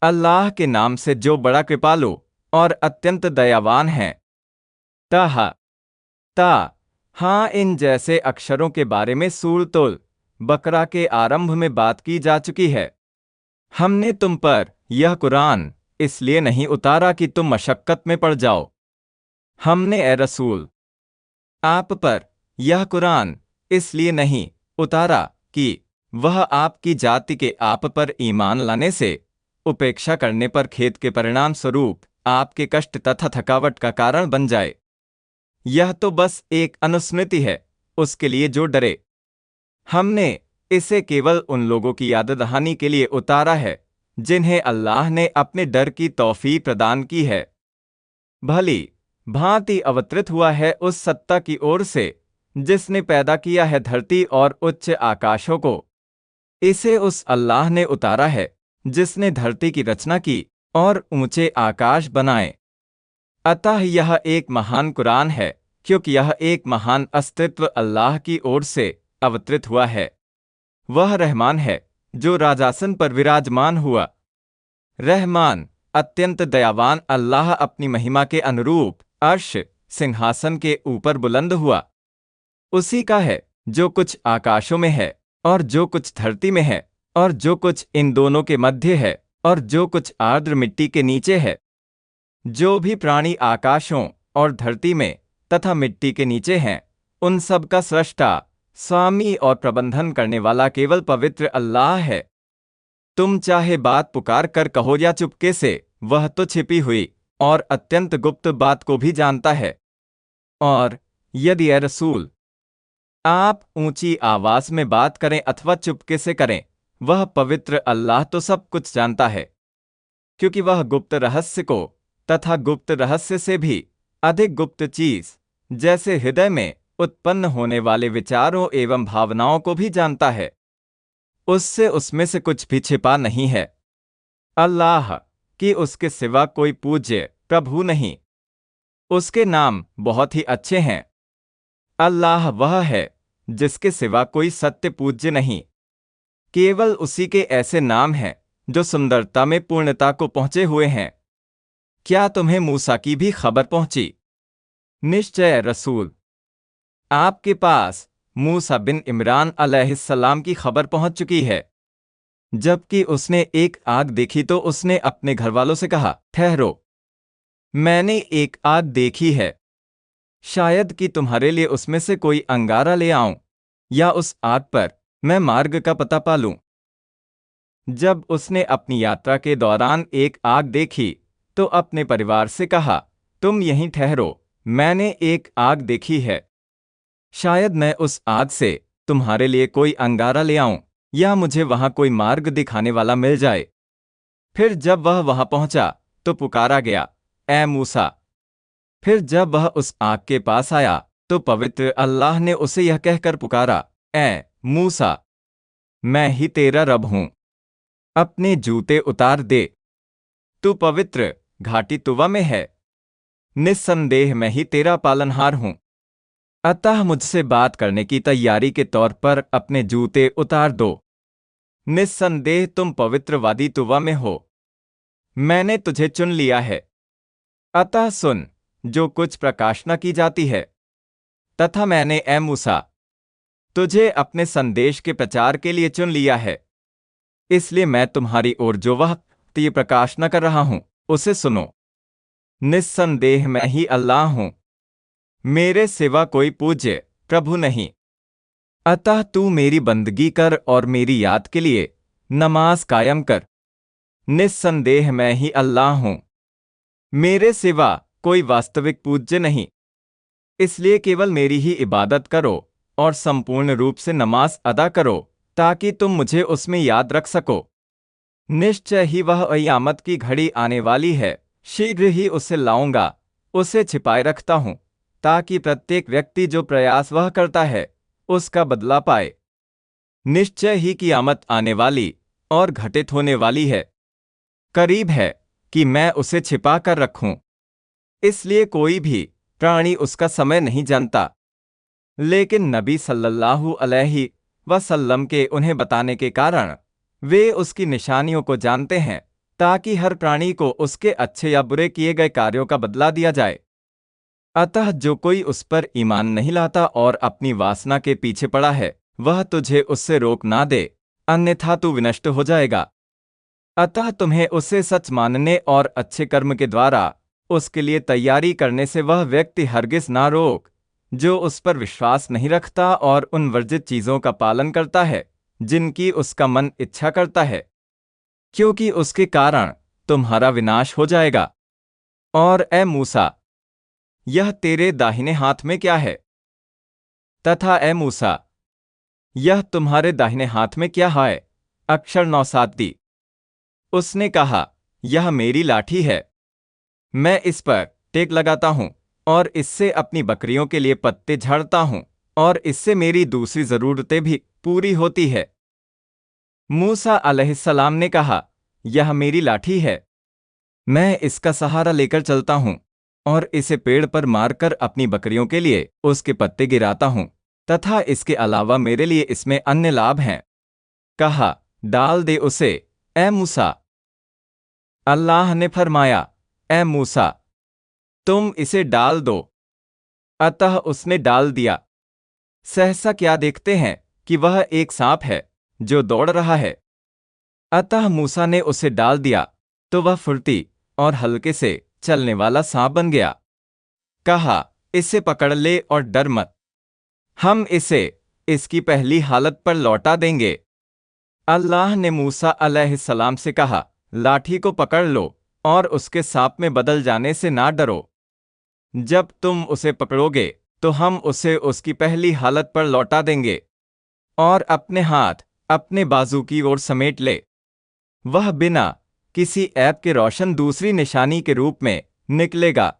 अल्लाह के नाम से जो बड़ा कृपालु और अत्यंत दयावान है। ताहा ता हाँ, इन जैसे अक्षरों के बारे में सूरतुल बकरा के आरंभ में बात की जा चुकी है। हमने तुम पर यह कुरान इसलिए नहीं उतारा कि तुम मशक्कत में पड़ जाओ। हमने ए रसूल आप पर यह कुरान इसलिए नहीं उतारा कि वह आपकी जाति के आप पर ईमान लाने से उपेक्षा करने पर खेद के परिणाम स्वरूप आपके कष्ट तथा थकावट का कारण बन जाए। यह तो बस एक अनुस्मृति है उसके लिए जो डरे। हमने इसे केवल उन लोगों की याद दहानी के लिए उतारा है जिन्हें अल्लाह ने अपने डर की तौफीक प्रदान की है। भली भांति अवतरित हुआ है उस सत्ता की ओर से जिसने पैदा किया है धरती और उच्च आकाशों को। इसे उस अल्लाह ने उतारा है जिसने धरती की रचना की और ऊंचे आकाश बनाए। अतः यह एक महान कुरान है क्योंकि यह एक महान अस्तित्व अल्लाह की ओर से अवतरित हुआ है। वह रहमान है जो राजासन पर विराजमान हुआ। रहमान अत्यंत दयावान अल्लाह अपनी महिमा के अनुरूप अर्श सिंहासन के ऊपर बुलंद हुआ। उसी का है जो कुछ आकाशों में है और जो कुछ धरती में है और जो कुछ इन दोनों के मध्य है और जो कुछ आर्द्र मिट्टी के नीचे है। जो भी प्राणी आकाशों और धरती में तथा मिट्टी के नीचे हैं उन सब का सृष्टा स्वामी और प्रबंधन करने वाला केवल पवित्र अल्लाह है। तुम चाहे बात पुकार कर कहो या चुपके से, वह तो छिपी हुई और अत्यंत गुप्त बात को भी जानता है। और यदि ए रसूल आप ऊंची आवाज में बात करें अथवा चुपके से करें, वह पवित्र अल्लाह तो सब कुछ जानता है, क्योंकि वह गुप्त रहस्य को तथा गुप्त रहस्य से भी अधिक गुप्त चीज जैसे हृदय में उत्पन्न होने वाले विचारों एवं भावनाओं को भी जानता है। उससे उसमें से कुछ भी छिपा नहीं है। अल्लाह कि उसके सिवा कोई पूज्य प्रभु नहीं। उसके नाम बहुत ही अच्छे हैं। अल्लाह वह है जिसके सिवा कोई सत्य पूज्य नहीं। केवल उसी के ऐसे नाम हैं जो सुंदरता में पूर्णता को पहुंचे हुए हैं। क्या तुम्हें मूसा की भी खबर पहुंची? निश्चय रसूल आपके पास मूसा बिन इमरान अलैहिस्सलाम की खबर पहुंच चुकी है। जबकि उसने एक आग देखी तो उसने अपने घरवालों से कहा, ठहरो, मैंने एक आग देखी है, शायद कि तुम्हारे लिए उसमें से कोई अंगारा ले आऊं या उस आग पर मैं मार्ग का पता पालूं। जब उसने अपनी यात्रा के दौरान एक आग देखी तो अपने परिवार से कहा, तुम यहीं ठहरो, मैंने एक आग देखी है, शायद मैं उस आग से तुम्हारे लिए कोई अंगारा ले आऊं या मुझे वहां कोई मार्ग दिखाने वाला मिल जाए। फिर जब वह वहां पहुंचा तो पुकारा गया, ए मूसा। फिर जब वह उस आग के पास आया तो पवित्र अल्लाह ने उसे यह कहकर पुकारा, ए मूसा, मैं ही तेरा रब हूं, अपने जूते उतार दे, तू पवित्र घाटी तुवा में है, निस्संदेह मैं ही तेरा पालनहार हूं। अतः मुझसे बात करने की तैयारी के तौर पर अपने जूते उतार दो। निस्संदेह तुम पवित्रवादी तुवा में हो, मैंने तुझे चुन लिया है। अतः सुन जो कुछ प्रकाशना की जाती है, तथा मैंने ए मूसा तुझे अपने संदेश के प्रचार के लिए चुन लिया है, इसलिए मैं तुम्हारी ओर जो वह प्रकाशना कर रहा हूं उसे सुनो। निस्संदेह मैं ही अल्लाह हूं, मेरे सिवा कोई पूज्य प्रभु नहीं। अतः तू मेरी बंदगी कर और मेरी याद के लिए नमाज कायम कर। निस्संदेह मैं ही अल्लाह हूं, मेरे सिवा कोई वास्तविक पूज्य नहीं, इसलिए केवल मेरी ही इबादत करो और संपूर्ण रूप से नमाज अदा करो ताकि तुम मुझे उसमें याद रख सको। निश्चय ही वह क़यामत की घड़ी आने वाली है, शीघ्र ही उसे लाऊंगा, उसे छिपाए रखता हूं ताकि प्रत्येक व्यक्ति जो प्रयास वह करता है उसका बदला पाए। निश्चय ही क़यामत आने वाली और घटित होने वाली है, करीब है कि मैं उसे छिपा कर रखूं, इसलिए कोई भी प्राणी उसका समय नहीं जानता। लेकिन नबी सल्लल्लाहु अलैहि वसल्लम के उन्हें बताने के कारण वे उसकी निशानियों को जानते हैं ताकि हर प्राणी को उसके अच्छे या बुरे किए गए कार्यों का बदला दिया जाए। अतः जो कोई उस पर ईमान नहीं लाता और अपनी वासना के पीछे पड़ा है, वह तुझे उससे रोक ना दे, अन्यथा तू विनष्ट हो जाएगा। अतः तुम्हें उसे सच मानने और अच्छे कर्म के द्वारा उसके लिए तैयारी करने से वह व्यक्ति हरगिज ना रोक, जो उस पर विश्वास नहीं रखता और उन वर्जित चीजों का पालन करता है जिनकी उसका मन इच्छा करता है, क्योंकि उसके कारण तुम्हारा विनाश हो जाएगा। और ए मूसा, यह तेरे दाहिने हाथ में क्या है? तथा ए मूसा, यह तुम्हारे दाहिने हाथ में क्या है? अक्षर 9 उसने कहा, यह मेरी लाठी है। मैं इस पर टेक लगाता हूं और इससे अपनी बकरियों के लिए पत्ते झाड़ता हूं और इससे मेरी दूसरी जरूरतें भी पूरी होती है। मूसा अलैहिस्सलाम ने कहा, यह मेरी लाठी है। मैं इसका सहारा लेकर चलता हूं और इसे पेड़ पर मारकर अपनी बकरियों के लिए उसके पत्ते गिराता हूं, तथा इसके अलावा मेरे लिए इसमें अन्य लाभ हैं। कहा, डाल दे उसे, ए मूसा। अल्लाह ने फरमाया, ए मूसा, तुम इसे डाल दो। अतः उसने डाल दिया। सहसा क्या देखते हैं कि वह एक सांप है जो दौड़ रहा है। अतः मूसा ने उसे डाल दिया तो वह फुर्ती और हल्के से चलने वाला सांप बन गया। कहा, इसे पकड़ ले और डर मत, हम इसे इसकी पहली हालत पर लौटा देंगे। अल्लाह ने मूसा अलैहिस्सलाम से कहा, लाठी को पकड़ लो और उसके सांप में बदल जाने से ना डरो। जब तुम उसे पकड़ोगे तो हम उसे उसकी पहली हालत पर लौटा देंगे और अपने हाथ अपने बाजू की ओर समेट ले। वह बिना किसी ऐप के रोशन दूसरी निशानी के रूप में निकलेगा।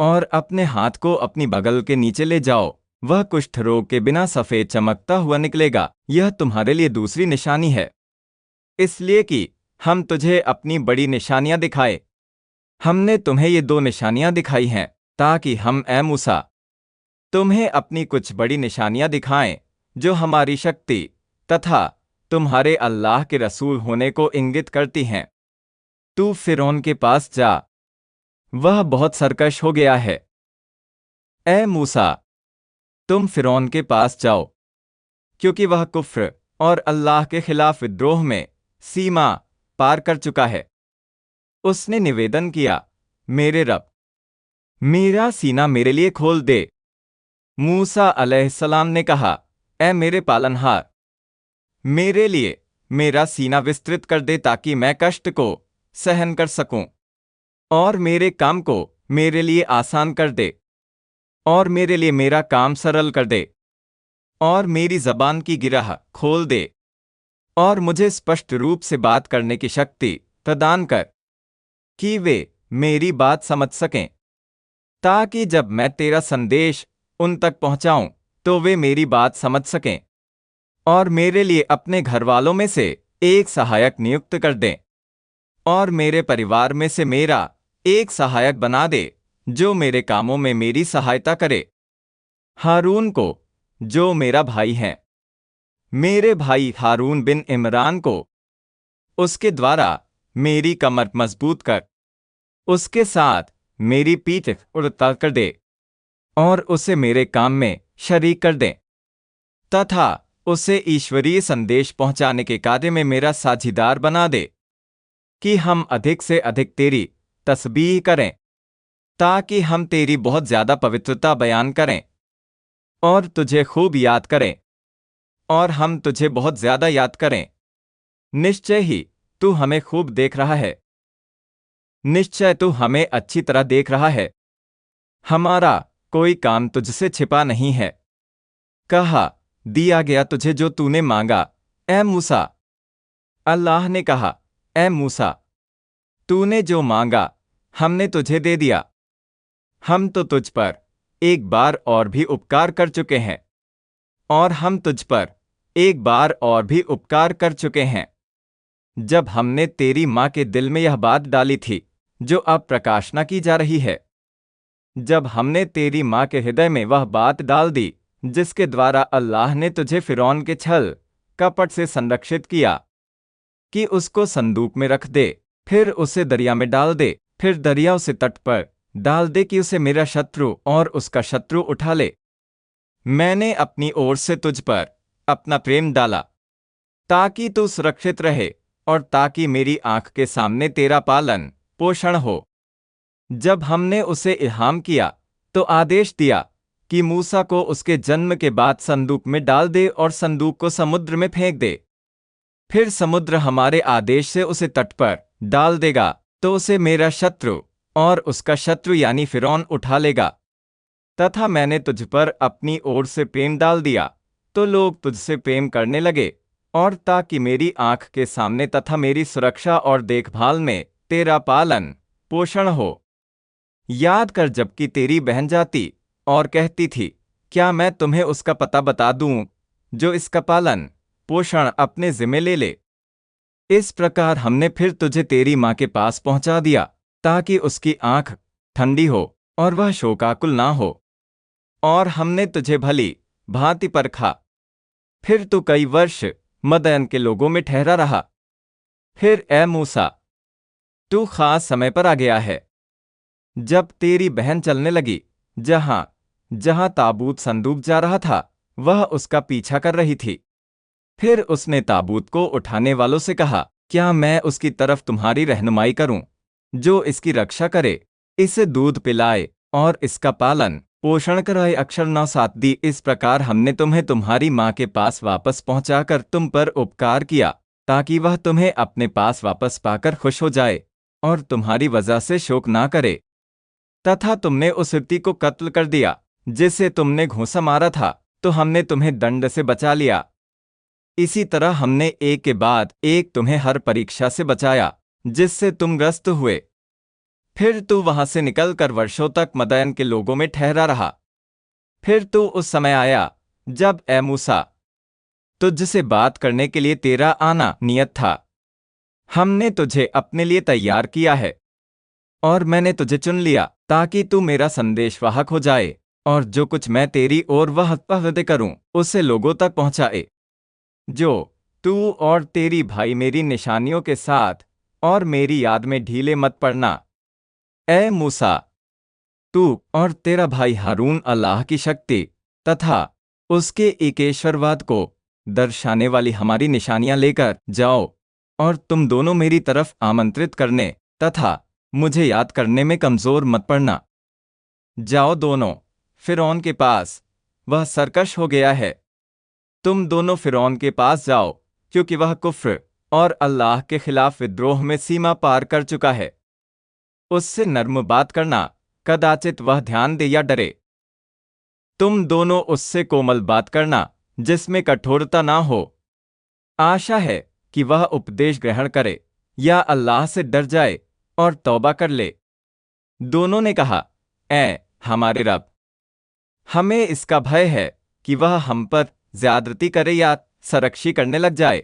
और अपने हाथ को अपनी बगल के नीचे ले जाओ, वह कुष्ठ रोग के बिना सफेद चमकता हुआ निकलेगा। यह तुम्हारे लिए दूसरी निशानी है, इसलिए कि हम तुझे अपनी बड़ी निशानियां दिखाए। हमने तुम्हें ये 2 निशानियां दिखाई हैं ताकि हम, ए मूसा, तुम्हें अपनी कुछ बड़ी निशानियां दिखाएं जो हमारी शक्ति तथा तुम्हारे अल्लाह के रसूल होने को इंगित करती हैं। तू फिरौन के पास जा, वह बहुत सरकश हो गया है। ए मूसा, तुम फिरौन के पास जाओ, क्योंकि वह कुफ्र और अल्लाह के खिलाफ विद्रोह में सीमा पार कर चुका है। उसने निवेदन किया, मेरे रब, मेरा सीना मेरे लिए खोल दे। मूसा अलैहिस्सलाम ने कहा, ए मेरे पालनहार, मेरे लिए मेरा सीना विस्तृत कर दे ताकि मैं कष्ट को सहन कर सकूं, और मेरे काम को मेरे लिए आसान कर दे, और मेरे लिए मेरा काम सरल कर दे, और मेरी जबान की गिरह खोल दे, और मुझे स्पष्ट रूप से बात करने की शक्ति प्रदान कर कि वे मेरी बात समझ सकें, ताकि जब मैं तेरा संदेश उन तक पहुंचाऊं तो वे मेरी बात समझ सकें। और मेरे लिए अपने घर वालों में से एक सहायक नियुक्त कर दें, और मेरे परिवार में से मेरा एक सहायक बना दे जो मेरे कामों में मेरी सहायता करे। हारून को, जो मेरा भाई है, मेरे भाई हारून बिन इमरान को, उसके द्वारा मेरी कमर मजबूत कर, उसके साथ मेरी पीठ उड़ता कर दे, और उसे मेरे काम में शरीक कर दे, तथा उसे ईश्वरीय संदेश पहुंचाने के कार्य में मेरा साझीदार बना दे, कि हम अधिक से अधिक तेरी तस्बीह करें, ताकि हम तेरी बहुत ज्यादा पवित्रता बयान करें और तुझे खूब याद करें, और हम तुझे बहुत ज्यादा याद करें। निश्चय ही तू हमें खूब देख रहा है, निश्चय तू हमें अच्छी तरह देख रहा है, हमारा कोई काम तुझसे छिपा नहीं है। कहा, दिया गया तुझे जो तूने मांगा, ए मूसा। अल्लाह ने कहा, ए मूसा, तूने जो मांगा हमने तुझे दे दिया। हम तो तुझ पर एक बार और भी उपकार कर चुके हैं, और हम तुझ पर एक बार और भी उपकार कर चुके हैं, जब हमने तेरी माँ के दिल में यह बात डाली थी जो अब प्रकाशना की जा रही है। जब हमने तेरी माँ के हृदय में वह बात डाल दी जिसके द्वारा अल्लाह ने तुझे फिरौन के छल कपट से संरक्षित किया कि उसको संदूक में रख दे, फिर उसे दरिया में डाल दे, फिर दरिया उसे तट पर डाल दे कि उसे मेरा शत्रु और उसका शत्रु उठा ले। मैंने अपनी ओर से तुझ पर अपना प्रेम डाला ताकि तू सुरक्षित रहे और ताकि मेरी आंख के सामने तेरा पालन पोषण हो। जब हमने उसे इल्हाम किया तो आदेश दिया कि मूसा को उसके जन्म के बाद संदूक में डाल दे और संदूक को समुद्र में फेंक दे। फिर समुद्र हमारे आदेश से उसे तट पर डाल देगा तो उसे मेरा शत्रु और उसका शत्रु यानी फिरौन उठा लेगा। तथा मैंने तुझ पर अपनी ओर से प्रेम डाल दिया तो लोग तुझसे प्रेम करने लगे, और ताकि मेरी आंख के सामने तथा मेरी सुरक्षा और देखभाल में तेरा पालन पोषण हो। याद कर जबकि तेरी बहन जाती और कहती थी, क्या मैं तुम्हें उसका पता बता दूं जो इसका पालन पोषण अपने जिम्मे ले ले। इस प्रकार हमने फिर तुझे तेरी माँ के पास पहुंचा दिया ताकि उसकी आंख ठंडी हो और वह शोकाकुल ना हो, और हमने तुझे भली भांति परखा। फिर तू कई वर्ष मदयन के लोगों में ठहरा रहा। फिर ए मूसा, तू खास समय पर आ गया है। जब तेरी बहन चलने लगी, जहां जहां ताबूत संदूक जा रहा था वह उसका पीछा कर रही थी। फिर उसने ताबूत को उठाने वालों से कहा, क्या मैं उसकी तरफ तुम्हारी रहनुमाई करूं, जो इसकी रक्षा करे, इसे दूध पिलाए और इसका पालन पोषण कराए। अक्षर 9:7 दी। इस प्रकार हमने तुम्हें तुम्हारी माँ के पास वापस पहुंचाकर तुम पर उपकार किया ताकि वह तुम्हें अपने पास वापस पाकर खुश हो जाए और तुम्हारी वजह से शोक ना करे। तथा तुमने उस व्यक्ति को कत्ल कर दिया जिसे तुमने घूंसा मारा था, तो हमने तुम्हें दंड से बचा लिया। इसी तरह हमने एक के बाद एक तुम्हें हर परीक्षा से बचाया जिससे तुम ग्रस्त हुए। फिर तू वहां से निकलकर वर्षों तक मदयन के लोगों में ठहरा रहा। फिर तू उस समय आया जब ए मूसा, तुझसे बात करने के लिए तेरा आना नियत था। हमने तुझे अपने लिए तैयार किया है और मैंने तुझे चुन लिया ताकि तू मेरा संदेशवाहक हो जाए और जो कुछ मैं तेरी ओर वह कहते करूं उसे लोगों तक पहुंचाए। जो तू और तेरी भाई मेरी निशानियों के साथ और मेरी याद में ढीले मत पड़ना। ए मूसा, तू और तेरा भाई हारून अल्लाह की शक्ति तथा उसके एकेश्वरवाद को दर्शाने वाली हमारी निशानियां लेकर जाओ, और तुम दोनों मेरी तरफ आमंत्रित करने तथा मुझे याद करने में कमजोर मत पड़ना। जाओ दोनों फिरौन के पास, वह सरकश हो गया है। तुम दोनों फिरौन के पास जाओ क्योंकि वह कुफ्र और अल्लाह के खिलाफ विद्रोह में सीमा पार कर चुका है। उससे नर्म बात करना, कदाचित वह ध्यान दे या डरे। तुम दोनों उससे कोमल बात करना जिसमें कठोरता ना हो। आशा है कि वह उपदेश ग्रहण करे या अल्लाह से डर जाए और तौबा कर ले। दोनों ने कहा, ऐ हमारे रब, हमें इसका भय है कि वह हम पर ज्यादती करे या सरकशी करने लग जाए।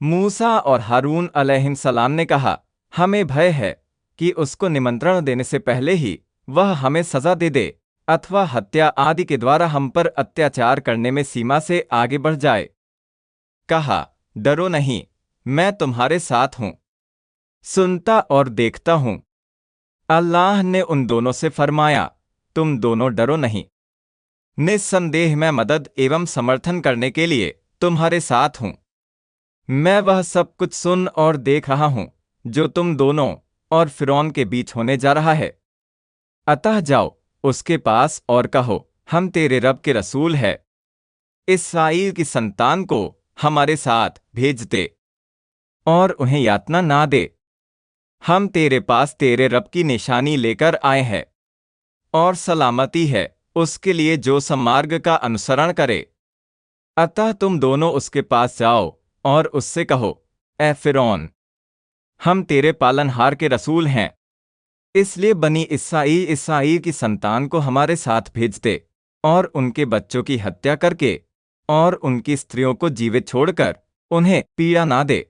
मूसा और हारून अलैहिस्सलाम ने कहा, हमें भय है कि उसको निमंत्रण देने से पहले ही वह हमें सजा दे दे अथवा हत्या आदि के द्वारा हम पर अत्याचार करने में सीमा से आगे बढ़ जाए। कहा, डरो नहीं, मैं तुम्हारे साथ हूं, सुनता और देखता हूं। अल्लाह ने उन दोनों से फरमाया, तुम दोनों डरो नहीं, निस्संदेह मैं मदद एवं समर्थन करने के लिए तुम्हारे साथ हूं। मैं वह सब कुछ सुन और देख रहा हूं जो तुम दोनों और फिरौन के बीच होने जा रहा है। अतः जाओ उसके पास और कहो, हम तेरे रब के रसूल है, इस्राईल की संतान को हमारे साथ भेज दे और उन्हें यातना ना दे। हम तेरे पास तेरे रब की निशानी लेकर आए हैं, और सलामती है उसके लिए जो सम्मार्ग का अनुसरण करे। अतः तुम दोनों उसके पास जाओ और उससे कहो, ए फिरौन, हम तेरे पालनहार के रसूल हैं, इसलिए बनी इसराईल की संतान को हमारे साथ भेज दे और उनके बच्चों की हत्या करके और उनकी स्त्रियों को जीवित छोड़कर उन्हें पीड़ा ना दे।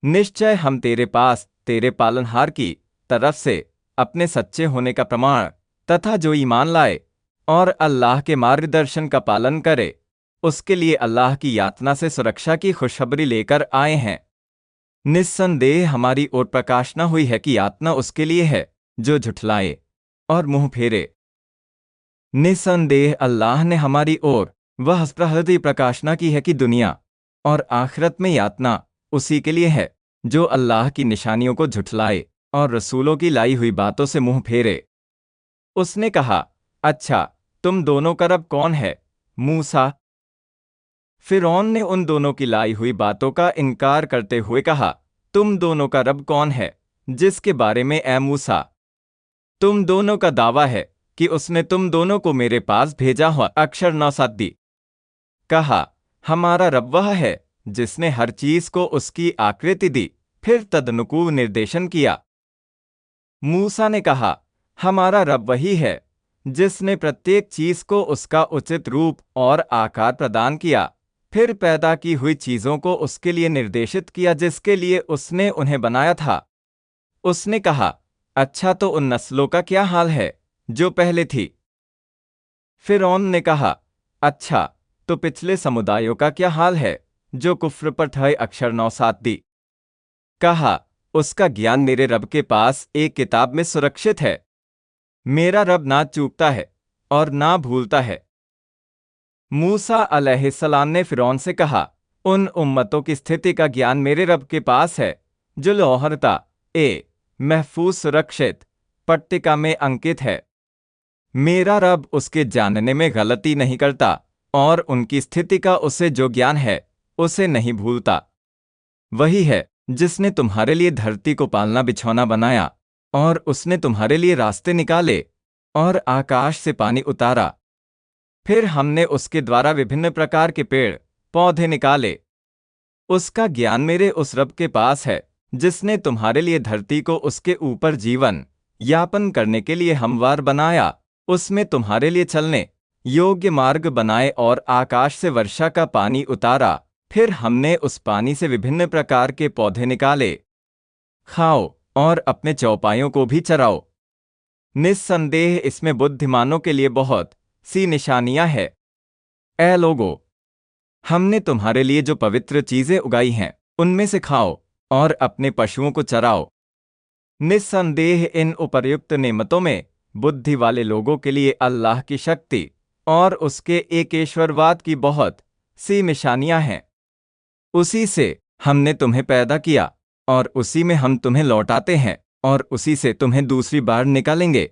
निश्चय हम तेरे पास तेरे पालनहार की तरफ से अपने सच्चे होने का प्रमाण तथा जो ईमान लाए और अल्लाह के मार्गदर्शन का पालन करे उसके लिए अल्लाह की यातना से सुरक्षा की खुशखबरी लेकर आए हैं। निस्संदेह हमारी ओर प्रकाशना हुई है कि यातना उसके लिए है जो झुठलाए और मुंह फेरे। निस्संदेह अल्लाह ने हमारी ओर वह स्पष्ट प्रकाशना की है कि दुनिया और आखिरत में यातना उसी के लिए है जो अल्लाह की निशानियों को झुठलाए और रसूलों की लाई हुई बातों से मुंह फेरे। उसने कहा, अच्छा, तुम दोनों का रब कौन है, मूसा? फिरौन ने उन दोनों की लाई हुई बातों का इनकार करते हुए कहा, तुम दोनों का रब कौन है जिसके बारे में ए मूसा तुम दोनों का दावा है कि उसने तुम दोनों को मेरे पास भेजा हुआ अक्षर नौसात दी। कहा, हमारा रब वह है जिसने हर चीज को उसकी आकृति दी, फिर तदनुकूल निर्देशन किया। मूसा ने कहा, हमारा रब वही है जिसने प्रत्येक चीज को उसका उचित रूप और आकार प्रदान किया, फिर पैदा की हुई चीजों को उसके लिए निर्देशित किया जिसके लिए उसने उन्हें बनाया था। उसने कहा, अच्छा, तो उन नस्लों का क्या हाल है जो पहले थी? फिरौन ने कहा, अच्छा, तो पिछले समुदायों का क्या हाल है जो कुफ्र पर थे अक्षर नौसात दी। कहा, उसका ज्ञान मेरे रब के पास एक किताब में सुरक्षित है। मेरा रब ना चूकता है और ना भूलता है। मूसा अलैहिस्सलाम ने फिरौन से कहा, उन उम्मतों की स्थिति का ज्ञान मेरे रब के पास है जो लोहरता महफूज सुरक्षित पट्टिका में अंकित है। मेरा रब उसके जानने में गलती नहीं करता और उनकी स्थिति का उसे जो ज्ञान है उसे नहीं भूलता। वही है जिसने तुम्हारे लिए धरती को पालना बिछौना बनाया और उसने तुम्हारे लिए रास्ते निकाले और आकाश से पानी उतारा। फिर हमने उसके द्वारा विभिन्न प्रकार के पेड़ पौधे निकाले। उसका ज्ञान मेरे उस रब के पास है जिसने तुम्हारे लिए धरती को उसके ऊपर जीवन यापन करने के लिए हमवार बनाया, उसमें तुम्हारे लिए चलने योग्य मार्ग बनाए और आकाश से वर्षा का पानी उतारा। फिर हमने उस पानी से विभिन्न प्रकार के पौधे निकाले। खाओ और अपने चौपाइयों को भी चराओ। निस्संदेह इसमें बुद्धिमानों के लिए बहुत सी निशानियां हैं। ऐ लोगों, हमने तुम्हारे लिए जो पवित्र चीजें उगाई हैं उनमें से खाओ और अपने पशुओं को चराओ। निस्संदेह इन उपर्युक्त नेमतों में बुद्धि वाले लोगों के लिए अल्लाह की शक्ति और उसके एकेश्वरवाद की बहुत सी निशानियां हैं। उसी से हमने तुम्हें पैदा किया और उसी में हम तुम्हें लौटाते हैं और उसी से तुम्हें दूसरी बार निकालेंगे।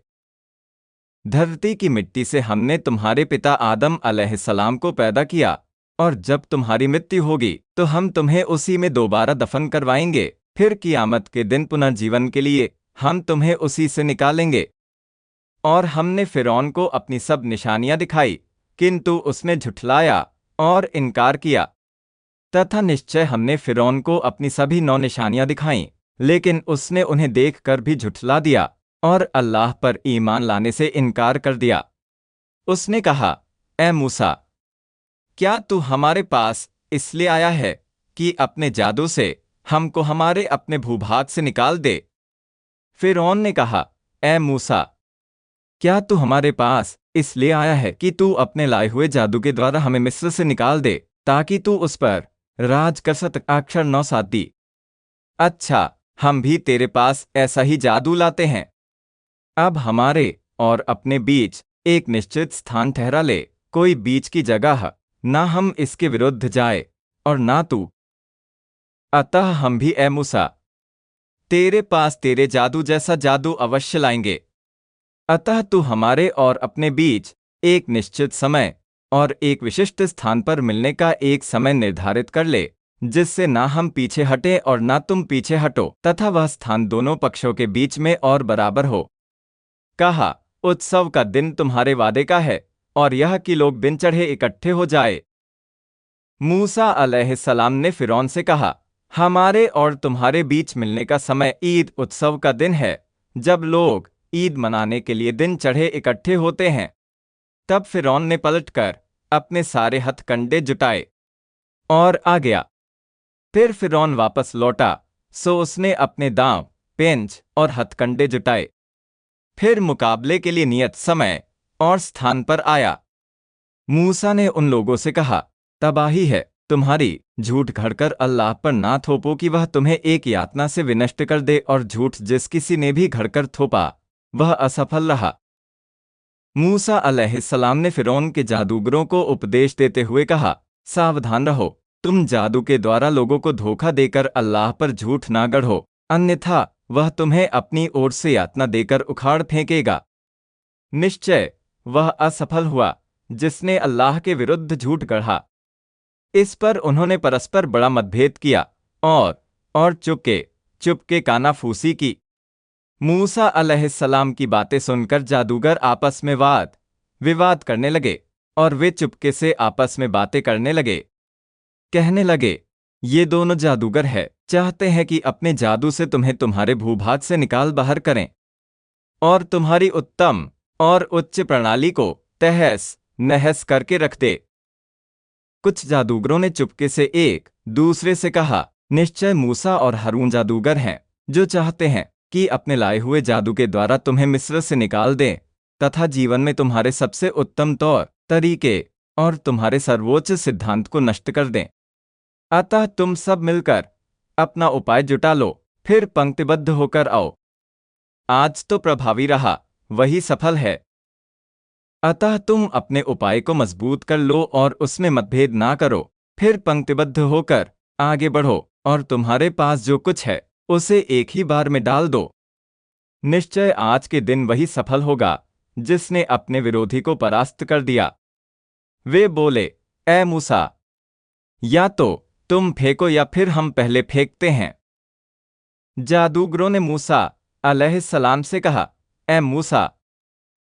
धरती की मिट्टी से हमने तुम्हारे पिता आदम अलैहिस्सलाम को पैदा किया और जब तुम्हारी मृत्यु होगी तो हम तुम्हें उसी में दोबारा दफन करवाएंगे, फिर कियामत के दिन पुनर्जीवन के लिए हम तुम्हें उसी से निकालेंगे। और हमने फिरौन को अपनी सब निशानियां दिखाई, किंतु उसने झुठलाया और इनकार किया। तथा निश्चय हमने फिरौन को अपनी सभी 9 निशानियां दिखाईं, लेकिन उसने उन्हें देखकर भी झुठला दिया और अल्लाह पर ईमान लाने से इनकार कर दिया। उसने कहा, ए मूसा, क्या तू हमारे पास इसलिए आया है कि अपने जादू से हमको हमारे अपने भूभाग से निकाल दे? फिरौन ने कहा, ए मूसा, क्या तू हमारे पास इसलिए आया है कि तू अपने लाए हुए जादू के द्वारा हमें मिस्र से निकाल दे ताकि तू उस पर राज कर सक? अक्षर नौसात दी। अच्छा, हम भी तेरे पास ऐसा ही जादू लाते हैं। अब हमारे और अपने बीच एक निश्चित स्थान ठहरा ले, कोई बीच की जगह, ना हम इसके विरुद्ध जाए और ना तू। अतः हम भी ए मूसा तेरे पास तेरे जादू जैसा जादू अवश्य लाएंगे। अतः तू हमारे और अपने बीच एक निश्चित समय और एक विशिष्ट स्थान पर मिलने का एक समय निर्धारित कर ले, जिससे ना हम पीछे हटे और ना तुम पीछे हटो, तथा वह स्थान दोनों पक्षों के बीच में और बराबर हो। कहा, उत्सव का दिन तुम्हारे वादे का है और यह कि लोग बिन चढ़े इकट्ठे हो जाए। मूसा अलैहिस्सलाम ने फिरौन से कहा, हमारे और तुम्हारे बीच मिलने का समय ईद उत्सव का दिन है, जब लोग ईद मनाने के लिए दिन चढ़े इकट्ठे होते हैं। तब फिरौन ने पलटकर अपने सारे हथकंडे जुटाए और आ गया। फिर फिरौन वापस लौटा, सो उसने अपने दांव, पेंच और हथकंडे जुटाए। फिर मुकाबले के लिए नियत समय और स्थान पर आया। मूसा ने उन लोगों से कहा, तबाही है तुम्हारी झूठ घड़कर अल्लाह पर ना थोपो कि वह तुम्हें एक यातना से विनष्ट कर दे, और झूठ जिस किसी ने भी घड़कर थोपा वह असफल रहा। मूसा अलैहिस्सलाम ने फिरौन के जादूगरों को उपदेश देते हुए कहा, सावधान रहो, तुम जादू के द्वारा लोगों को धोखा देकर अल्लाह पर झूठ ना गढ़ो, अन्यथा वह तुम्हें अपनी ओर से यातना देकर उखाड़ फेंकेगा। निश्चय वह असफल हुआ जिसने अल्लाह के विरुद्ध झूठ गढ़ा। इस पर उन्होंने परस्पर बड़ा मतभेद किया और चुपके कानाफूसी की। मूसा अलैहिस्सलाम की बातें सुनकर जादूगर आपस में वाद विवाद करने लगे, और वे चुपके से आपस में बातें करने लगे। कहने लगे, ये दोनों जादूगर है, चाहते हैं कि अपने जादू से तुम्हें तुम्हारे भूभाग से निकाल बाहर करें और तुम्हारी उत्तम और उच्च प्रणाली को तहस नहस करके रख दे। कुछ जादूगरों ने चुपके से एक दूसरे से कहा, निश्चय मूसा और हारून जादूगर हैं, जो चाहते हैं कि अपने लाए हुए जादू के द्वारा तुम्हें मिस्र से निकाल दें तथा जीवन में तुम्हारे सबसे उत्तम तौर तरीके और तुम्हारे सर्वोच्च सिद्धांत को नष्ट कर दें। अतः तुम सब मिलकर अपना उपाय जुटा लो, फिर पंक्तिबद्ध होकर आओ। आज तो प्रभावी रहा, वही सफल है। अतः तुम अपने उपाय को मजबूत कर लो और उसमें मतभेद ना करो, फिर पंक्तिबद्ध होकर आगे बढ़ो और तुम्हारे पास जो कुछ है उसे एक ही बार में डाल दो। निश्चय आज के दिन वही सफल होगा जिसने अपने विरोधी को परास्त कर दिया। वे बोले, ए मूसा, या तो तुम फेंको या फिर हम पहले फेंकते हैं। जादूगरों ने मूसा अलैहिस्सलाम से कहा, ए मूसा,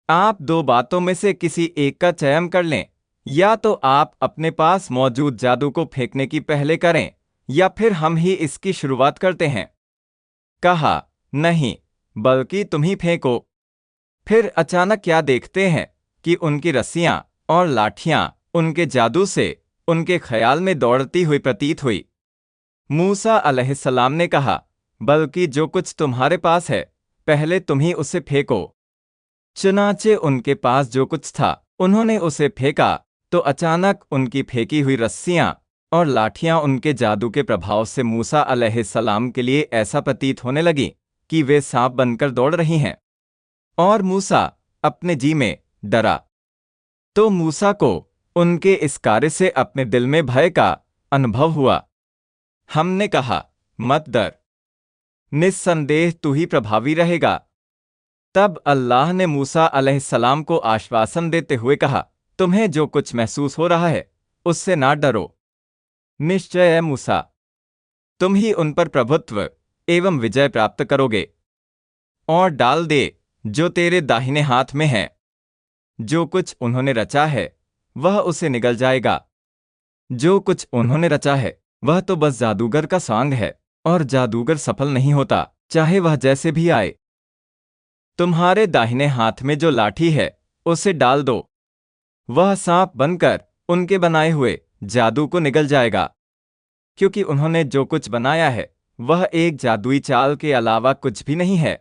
आप दो बातों में से किसी एक का चयन कर लें, या तो आप अपने पास मौजूद जादू को फेंकने की पहले करें या फिर हम ही इसकी शुरुआत करते हैं। कहा, नहीं, बल्कि तुम ही फेंको। फिर अचानक क्या देखते हैं कि उनकी रस्सियां और लाठियां उनके जादू से उनके ख्याल में दौड़ती हुई प्रतीत हुई। मूसा अलैहिस्सलाम ने कहा, बल्कि जो कुछ तुम्हारे पास है पहले तुम ही उसे फेंको। चुनाचे उनके पास जो कुछ था उन्होंने उसे फेंका, तो अचानक उनकी फेंकी हुई रस्सियां और लाठियां उनके जादू के प्रभाव से मूसा अलैहिस्सलाम के लिए ऐसा प्रतीत होने लगी कि वे सांप बनकर दौड़ रही हैं। और मूसा अपने जी में डरा। तो मूसा को उनके इस कार्य से अपने दिल में भय का अनुभव हुआ। हमने कहा, मत डर, निस्संदेह तू ही प्रभावी रहेगा। तब अल्लाह ने मूसा अलैहिस्सलाम को आश्वासन देते हुए कहा, तुम्हें जो कुछ महसूस हो रहा है उससे ना डरो। निश्चय है मूसा, तुम ही उन पर प्रभुत्व एवं विजय प्राप्त करोगे। और डाल दे जो तेरे दाहिने हाथ में है, जो कुछ उन्होंने रचा है वह उसे निगल जाएगा। जो कुछ उन्होंने रचा है वह तो बस जादूगर का सांग है, और जादूगर सफल नहीं होता चाहे वह जैसे भी आए। तुम्हारे दाहिने हाथ में जो लाठी है उसे डाल दो, वह सांप बनकर उनके बनाए हुए जादू को निगल जाएगा, क्योंकि उन्होंने जो कुछ बनाया है वह एक जादुई चाल के अलावा कुछ भी नहीं है,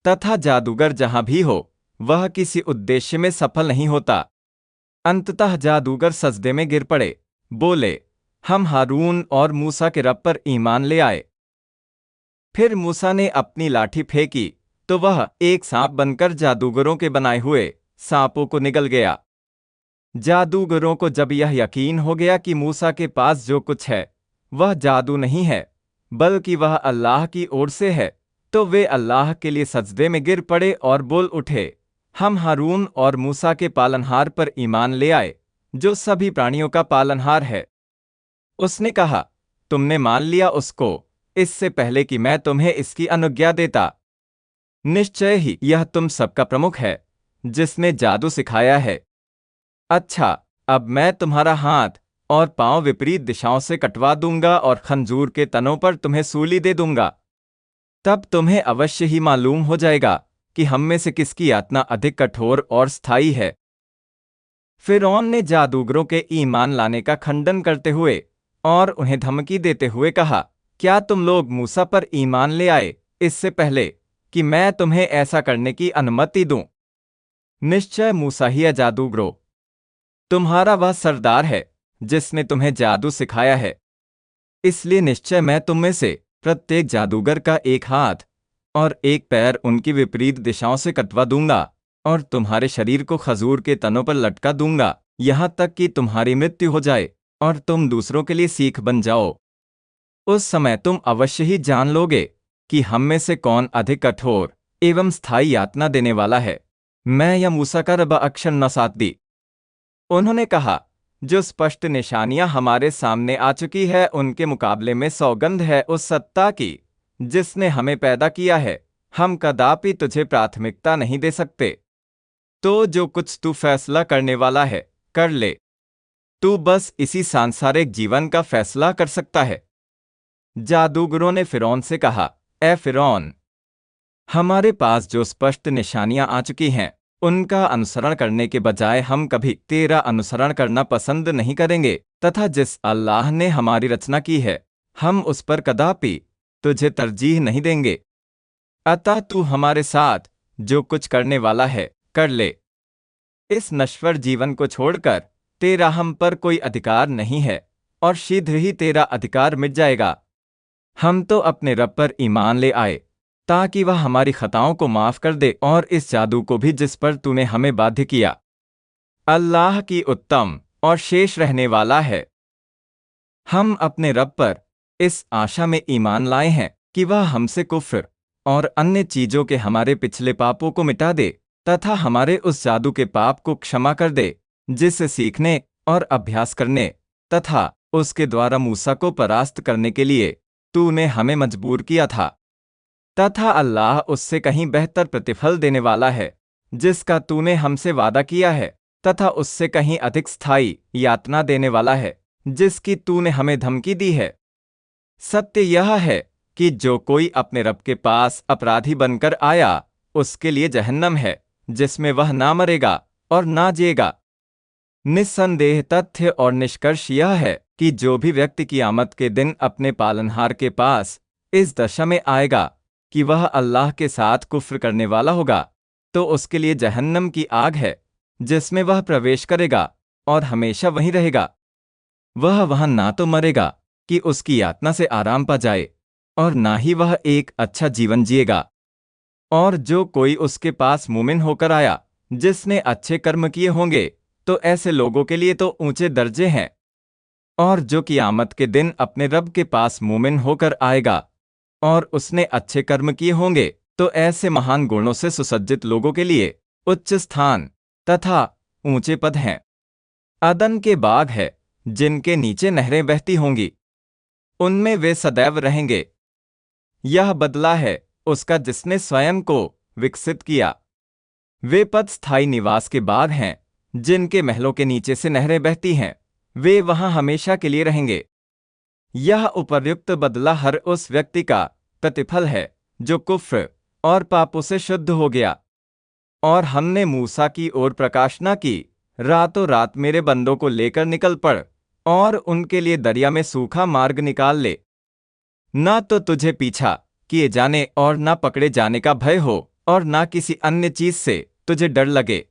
तथा जादूगर जहां भी हो वह किसी उद्देश्य में सफल नहीं होता। अंततः जादूगर सजदे में गिर पड़े, बोले, हम हारून और मूसा के रब पर ईमान ले आए। फिर मूसा ने अपनी लाठी फेंकी तो वह एक सांप बनकर जादूगरों के बनाए हुए सांपों को निगल गया। जादूगरों को जब यह यकीन हो गया कि मूसा के पास जो कुछ है वह जादू नहीं है बल्कि वह अल्लाह की ओर से है, तो वे अल्लाह के लिए सजदे में गिर पड़े और बोल उठे, हम हारून और मूसा के पालनहार पर ईमान ले आए, जो सभी प्राणियों का पालनहार है। उसने कहा, तुमने मान लिया उसको इससे पहले कि मैं तुम्हें इसकी अनुज्ञा देता। निश्चय ही यह तुम सबका प्रमुख है जिसने जादू सिखाया है। अच्छा, अब मैं तुम्हारा हाथ और पांव विपरीत दिशाओं से कटवा दूंगा और खंजूर के तनों पर तुम्हें सूली दे दूंगा। तब तुम्हें अवश्य ही मालूम हो जाएगा कि हम में से किसकी यातना अधिक कठोर और स्थायी है। फिरौन ने जादूगरों के ईमान लाने का खंडन करते हुए और उन्हें धमकी देते हुए कहा, क्या तुम लोग मूसा पर ईमान ले आए इससे पहले कि मैं तुम्हें ऐसा करने की अनुमति दूं? निश्चय मूसा ही है जादूगरों, तुम्हारा वह सरदार है जिसने तुम्हें जादू सिखाया है। इसलिए निश्चय मैं तुम में से प्रत्येक जादूगर का एक हाथ और एक पैर उनकी विपरीत दिशाओं से कटवा दूंगा और तुम्हारे शरीर को खजूर के तनों पर लटका दूंगा, यहाँ तक कि तुम्हारी मृत्यु हो जाए और तुम दूसरों के लिए सीख बन जाओ। उस समय तुम अवश्य ही जान लोगे कि हम में से कौन अधिक कठोर एवं स्थायी यातना देने वाला है, मैं या मूसा का रब अक्षर न साथ दी। उन्होंने कहा, जो स्पष्ट निशानियां हमारे सामने आ चुकी है उनके मुकाबले में सौगंध है उस सत्ता की जिसने हमें पैदा किया है, हम कदापि तुझे प्राथमिकता नहीं दे सकते। तो जो कुछ तू फैसला करने वाला है कर ले, तू बस इसी सांसारिक जीवन का फैसला कर सकता है। जादूगरों ने फिरौन से कहा, ए फिरौन, हमारे पास जो स्पष्ट निशानियां आ चुकी हैं उनका अनुसरण करने के बजाय हम कभी तेरा अनुसरण करना पसंद नहीं करेंगे, तथा जिस अल्लाह ने हमारी रचना की है हम उस पर कदापि तुझे तरजीह नहीं देंगे। अतः तू हमारे साथ जो कुछ करने वाला है कर ले। इस नश्वर जीवन को छोड़कर तेरा हम पर कोई अधिकार नहीं है और शीघ्र ही तेरा अधिकार मिट जाएगा। हम तो अपने रब पर ईमान ले आए ताकि वह हमारी खताओं को माफ कर दे और इस जादू को भी जिस पर तूने हमें बाध्य किया। अल्लाह की उत्तम और शेष रहने वाला है। हम अपने रब पर इस आशा में ईमान लाए हैं कि वह हमसे कुफ्र और अन्य चीजों के हमारे पिछले पापों को मिटा दे तथा हमारे उस जादू के पाप को क्षमा कर दे जिसे सीखने और अभ्यास करने तथा उसके द्वारा मूसा को परास्त करने के लिए तूने हमें मजबूर किया था, तथा अल्लाह उससे कहीं बेहतर प्रतिफल देने वाला है जिसका तूने हमसे वादा किया है, तथा उससे कहीं अधिक स्थायी यातना देने वाला है जिसकी तूने हमें धमकी दी है। सत्य यह है कि जो कोई अपने रब के पास अपराधी बनकर आया उसके लिए जहन्नम है जिसमें वह ना मरेगा और ना जिएगा। निस्संदेह तथ्य और निष्कर्ष यह है कि जो भी व्यक्ति क़यामत के दिन अपने पालनहार के पास इस दशा में आएगा कि वह अल्लाह के साथ कुफ्र करने वाला होगा, तो उसके लिए जहन्नम की आग है जिसमें वह प्रवेश करेगा और हमेशा वहीं रहेगा। वह वहां ना तो मरेगा कि उसकी यातना से आराम पा जाए और ना ही वह एक अच्छा जीवन जिएगा। और जो कोई उसके पास मोमिन होकर आया जिसने अच्छे कर्म किए होंगे तो ऐसे लोगों के लिए तो ऊंचे दर्जे हैं। और जो क़यामत के दिन अपने रब के पास मोमिन होकर आएगा और उसने अच्छे कर्म किए होंगे तो ऐसे महान गुणों से सुसज्जित लोगों के लिए उच्च स्थान तथा ऊंचे पद हैं। अदन के बाग है जिनके नीचे नहरें बहती होंगी, उनमें वे सदैव रहेंगे। यह बदला है उसका जिसने स्वयं को विकसित किया। वे पद स्थायी निवास के बाग हैं जिनके महलों के नीचे से नहरें बहती हैं, वे वहां हमेशा के लिए रहेंगे। यह उपर्युक्त बदला हर उस व्यक्ति का प्रतिफल है जो कुफ्र और पापों से शुद्ध हो गया। और हमने मूसा की ओर प्रकाशना की, रातों रात मेरे बंदों को लेकर निकल पड़ और उनके लिए दरिया में सूखा मार्ग निकाल ले। ना तो तुझे पीछा किए जाने और ना पकड़े जाने का भय हो और ना किसी अन्य चीज से तुझे डर लगे।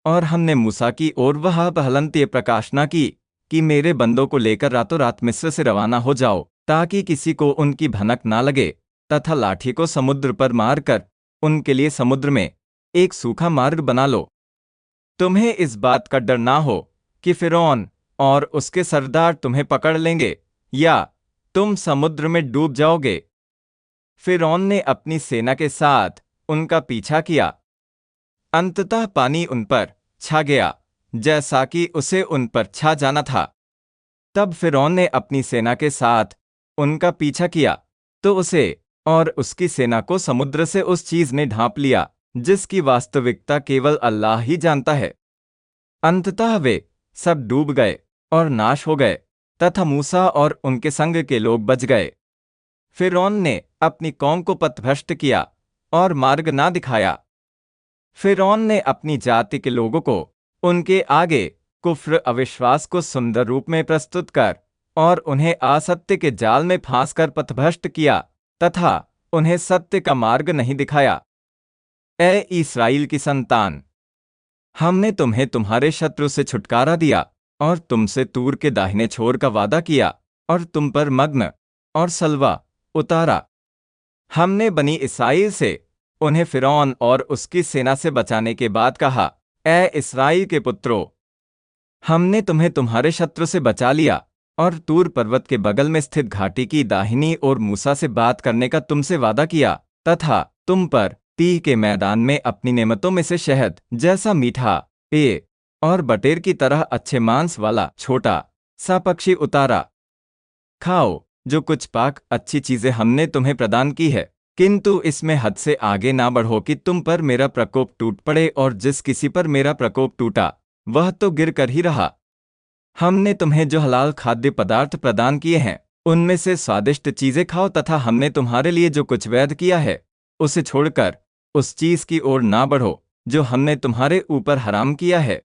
और हमने मूसा की ओर वह बहलंती प्रकाशना की कि मेरे बंदों को लेकर रातों रात मिस्र से रवाना हो जाओ ताकि किसी को उनकी भनक ना लगे, तथा लाठी को समुद्र पर मारकर उनके लिए समुद्र में एक सूखा मार्ग बना लो। तुम्हें इस बात का डर ना हो कि फिरौन और उसके सरदार तुम्हें पकड़ लेंगे या तुम समुद्र में डूब जाओगे। फिरौन ने अपनी सेना के साथ उनका पीछा किया, अंततः पानी उन पर छा गया जैसा कि उसे उन पर छा जाना था। तब फिरौन ने अपनी सेना के साथ उनका पीछा किया तो उसे और उसकी सेना को समुद्र से उस चीज ने ढांप लिया जिसकी वास्तविकता केवल अल्लाह ही जानता है। अंततः वे सब डूब गए और नाश हो गए तथा मूसा और उनके संग के लोग बच गए। फिरौन ने अपनी कौम को पथभ्रष्ट किया और मार्ग ना दिखाया। फिरौन ने अपनी जाति के लोगों को उनके आगे कुफ्र अविश्वास को सुंदर रूप में प्रस्तुत कर और उन्हें असत्य के जाल में फांसकर पथभ्रष्ट किया तथा उन्हें सत्य का मार्ग नहीं दिखाया। ए इस्राएल की संतान, हमने तुम्हें तुम्हारे शत्रु से छुटकारा दिया और तुमसे तूर के दाहिने छोर का वादा किया और तुम पर मग्न और सलवा उतारा। हमने बनी इस्राएल से उन्हें फिरौन और उसकी सेना से बचाने के बाद कहा, ए इस्राएल के पुत्रों, हमने तुम्हें तुम्हारे शत्रु से बचा लिया और तूर पर्वत के बगल में स्थित घाटी की दाहिनी ओर मूसा से बात करने का तुमसे वादा किया तथा तुम पर तीह के मैदान में अपनी नेमतों में से शहद जैसा मीठा पेय और बटेर की तरह अच्छे मांस वाला छोटा सा पक्षी उतारा। खाओ जो कुछ पाक अच्छी चीजें हमने तुम्हें प्रदान की है, किंतु इसमें हद से आगे ना बढ़ो कि तुम पर मेरा प्रकोप टूट पड़े, और जिस किसी पर मेरा प्रकोप टूटा वह तो गिर कर ही रहा। हमने तुम्हें जो हलाल खाद्य पदार्थ प्रदान किए हैं उनमें से स्वादिष्ट चीजें खाओ, तथा हमने तुम्हारे लिए जो कुछ वैध किया है उसे छोड़कर उस चीज की ओर ना बढ़ो जो हमने तुम्हारे ऊपर हराम किया है,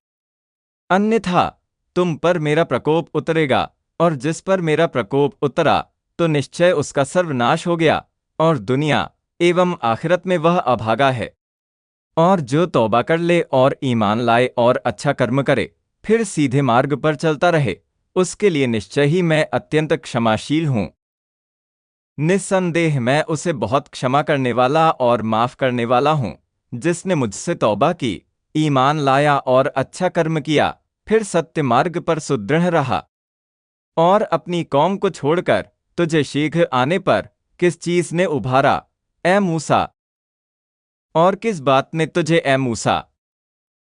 अन्यथा तुम पर मेरा प्रकोप उतरेगा, और जिस पर मेरा प्रकोप उतरा तो निश्चय उसका सर्वनाश हो गया, और दुनिया एवं आखिरत में वह अभागा है। और जो तौबा कर ले और ईमान लाए और अच्छा कर्म करे फिर सीधे मार्ग पर चलता रहे, उसके लिए निश्चय ही मैं अत्यंत क्षमाशील हूं। निस्संदेह मैं उसे बहुत क्षमा करने वाला और माफ करने वाला हूं, जिसने मुझसे तौबा की, ईमान लाया और अच्छा कर्म किया, फिर सत्य मार्ग पर सुदृढ़ रहा। और अपनी कौम को छोड़कर तुझे शीघ्र आने पर किस चीज ने उभारा, ए मूसा? और किस बात ने तुझे, ए मूसा,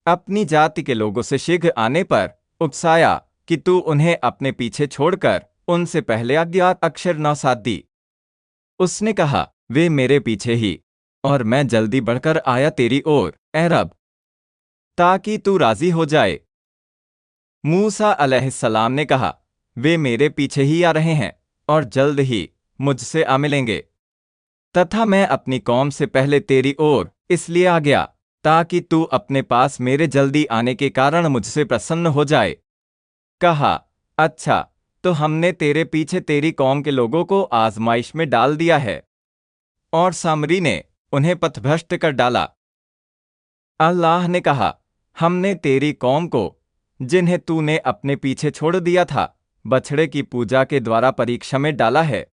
अपनी जाति के लोगों से शीघ्र आने पर उकसाया कि तू उन्हें अपने पीछे छोड़कर उनसे पहले अज्ञात अक्षर न साध दी? उसने कहा, वे मेरे पीछे ही, और मैं जल्दी बढ़कर आया तेरी ओर, ए रब, ताकि तू राजी हो जाए। मूसा अलैहिस्सलाम ने कहा, वे मेरे पीछे ही आ रहे हैं और जल्द ही मुझसे आ मिलेंगे, तथा मैं अपनी कौम से पहले तेरी ओर इसलिए आ गया ताकि तू अपने पास मेरे जल्दी आने के कारण मुझसे प्रसन्न हो जाए। कहा, अच्छा, तो हमने तेरे पीछे तेरी कौम के लोगों को आजमाइश में डाल दिया है, और सामरी ने उन्हें पथभ्रष्ट कर डाला। अल्लाह ने कहा, हमने तेरी कौम को, जिन्हें तूने अपने पीछे छोड़ दिया था, बछड़े की पूजा के द्वारा परीक्षा में डाला है।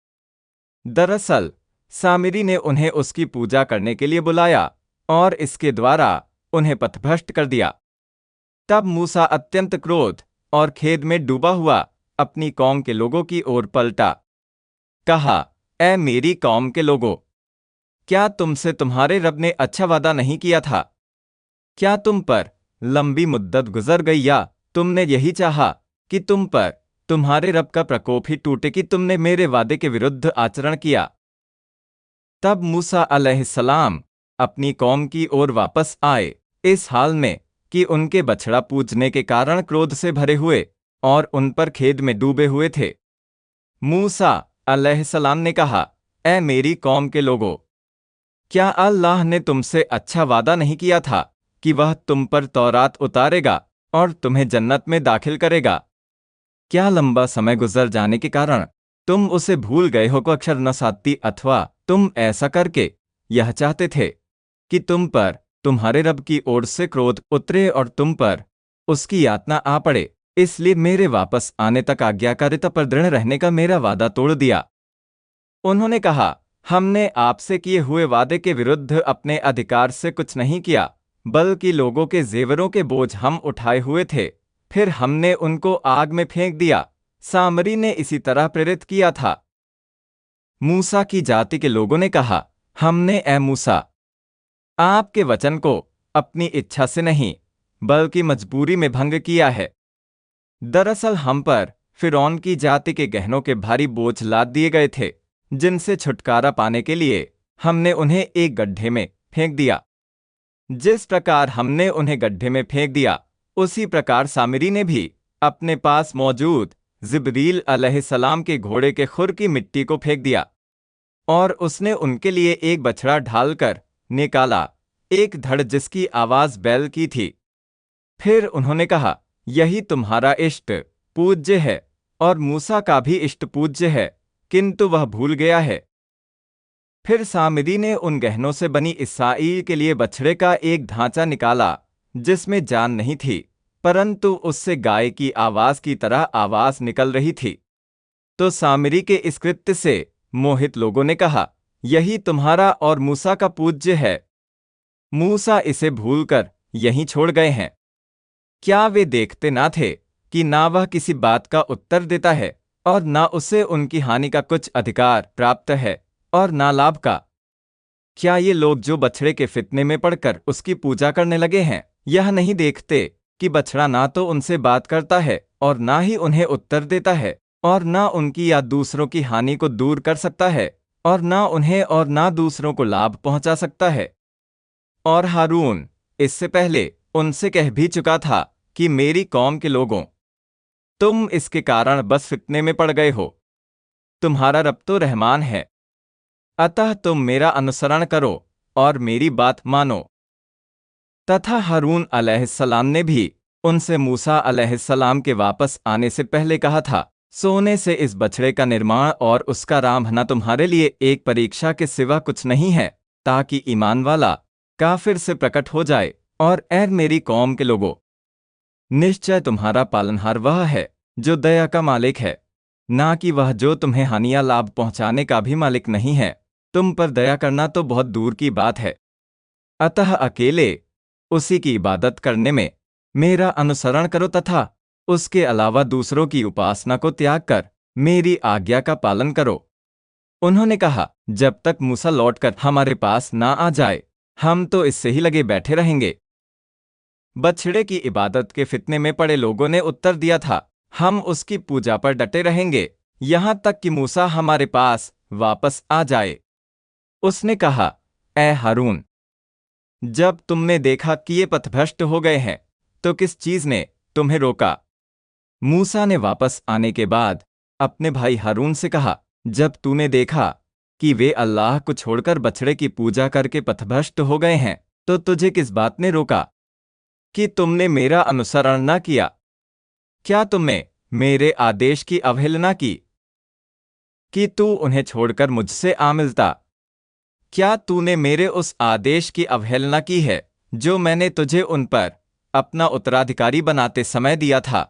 दरअसल सामिरी ने उन्हें उसकी पूजा करने के लिए बुलाया और इसके द्वारा उन्हें पथभ्रष्ट कर दिया। तब मूसा अत्यंत क्रोध और खेद में डूबा हुआ अपनी कौम के लोगों की ओर पलटा। कहा, ए मेरी कौम के लोगों, क्या तुमसे तुम्हारे रब ने अच्छा वादा नहीं किया था? क्या तुम पर लंबी मुद्दत गुजर गई या तुमने यही चाहा कि तुम पर तुम्हारे रब का प्रकोप ही टूटे कि तुमने मेरे वादे के विरुद्ध आचरण किया? तब मूसा अलैहिस्सलाम अपनी कौम की ओर वापस आए, इस हाल में कि उनके बछड़ा पूजने के कारण क्रोध से भरे हुए और उन पर खेद में डूबे हुए थे। मूसा अलैहिस्सलाम ने कहा, ए मेरी कौम के लोगों, क्या अल्लाह ने तुमसे अच्छा वादा नहीं किया था कि वह तुम पर तौरात उतारेगा और तुम्हें जन्नत में दाखिल करेगा? क्या लंबा समय गुजर जाने के कारण तुम उसे भूल गए हो को अक्षर न साधती, अथवा तुम ऐसा करके यह चाहते थे कि तुम पर तुम्हारे रब की ओर से क्रोध उतरे और तुम पर उसकी यातना आ पड़े, इसलिए मेरे वापस आने तक आज्ञाकारिता पर दृढ़ रहने का मेरा वादा तोड़ दिया? उन्होंने कहा, हमने आपसे किए हुए वादे के विरुद्ध अपने अधिकार से कुछ नहीं किया, बल्कि लोगों के जेवरों के बोझ हम उठाए हुए थे, फिर हमने उनको आग में फेंक दिया। सामरी ने इसी तरह प्रेरित किया था। मूसा की जाति के लोगों ने कहा, हमने, ए मूसा, आपके वचन को अपनी इच्छा से नहीं बल्कि मजबूरी में भंग किया है। दरअसल हम पर फिरौन की जाति के गहनों के भारी बोझ लाद दिए गए थे, जिनसे छुटकारा पाने के लिए हमने उन्हें एक गड्ढे में फेंक दिया। जिस प्रकार हमने उन्हें गड्ढे में फेंक दिया, उसी प्रकार सामिरी ने भी अपने पास मौजूद जिब्रील अलैहिस्सलाम के घोड़े के खुर की मिट्टी को फेंक दिया, और उसने उनके लिए एक बछड़ा ढालकर निकाला, एक धड़ जिसकी आवाज बैल की थी। फिर उन्होंने कहा, यही तुम्हारा इष्ट पूज्य है और मूसा का भी इष्ट पूज्य है, किंतु वह भूल गया है। फिर सामिरी ने उन गहनों से बनी इस्राएल के लिए बछड़े का एक ढांचा निकाला जिसमें जान नहीं थी, परंतु उससे गाय की आवाज की तरह आवाज निकल रही थी। तो सामरी के इस कृत्य से मोहित लोगों ने कहा, यही तुम्हारा और मूसा का पूज्य है। मूसा इसे भूलकर यहीं छोड़ गए हैं। क्या वे देखते ना थे कि ना वह किसी बात का उत्तर देता है और ना उसे उनकी हानि का कुछ अधिकार प्राप्त है और ना लाभ का? क्या ये लोग जो बछड़े के फितने में पड़कर उसकी पूजा करने लगे हैं, यह नहीं देखते कि बछड़ा ना तो उनसे बात करता है और ना ही उन्हें उत्तर देता है और ना उनकी या दूसरों की हानि को दूर कर सकता है और ना उन्हें और ना दूसरों को लाभ पहुंचा सकता है? और हारून इससे पहले उनसे कह भी चुका था कि मेरी कौम के लोगों, तुम इसके कारण बस फितने में पड़ गए हो। तुम्हारा रब तो रहमान है, अतः तुम मेरा अनुसरण करो और मेरी बात मानो। तथा हारून अलैहिस्सलाम ने भी उनसे मूसा अलैहिस्सलाम के वापस आने से पहले कहा था, सोने से इस बछड़े का निर्माण और उसका रांभना तुम्हारे लिए एक परीक्षा के सिवा कुछ नहीं है, ताकि ईमान वाला काफिर से प्रकट हो जाए। और ऐ मेरी कौम के लोगों, निश्चय तुम्हारा पालनहार वह है जो दया का मालिक है, ना कि वह जो तुम्हें हानि या लाभ पहुंचाने का भी मालिक नहीं है। तुम पर दया करना तो बहुत दूर की बात है। अतः अकेले उसी की इबादत करने में मेरा अनुसरण करो तथा उसके अलावा दूसरों की उपासना को त्याग कर मेरी आज्ञा का पालन करो। उन्होंने कहा, जब तक मूसा लौटकर हमारे पास ना आ जाए, हम तो इससे ही लगे बैठे रहेंगे। बछड़े की इबादत के फितने में पड़े लोगों ने उत्तर दिया था, हम उसकी पूजा पर डटे रहेंगे यहां तक कि मूसा हमारे पास वापस आ जाए। उसने कहा, ऐ हारून, जब तुमने देखा कि ये पथभ्रष्ट हो गए हैं, तो किस चीज ने तुम्हें रोका? मूसा ने वापस आने के बाद अपने भाई हारून से कहा, जब तूने देखा कि वे अल्लाह को छोड़कर बछड़े की पूजा करके पथभ्रष्ट हो गए हैं, तो तुझे किस बात ने रोका कि तुमने मेरा अनुसरण न किया? क्या तुमने मेरे आदेश की अवहेलना की कि तू उन्हें छोड़कर मुझसे आ मिलता? क्या तूने मेरे उस आदेश की अवहेलना की है जो मैंने तुझे उन पर अपना उत्तराधिकारी बनाते समय दिया था?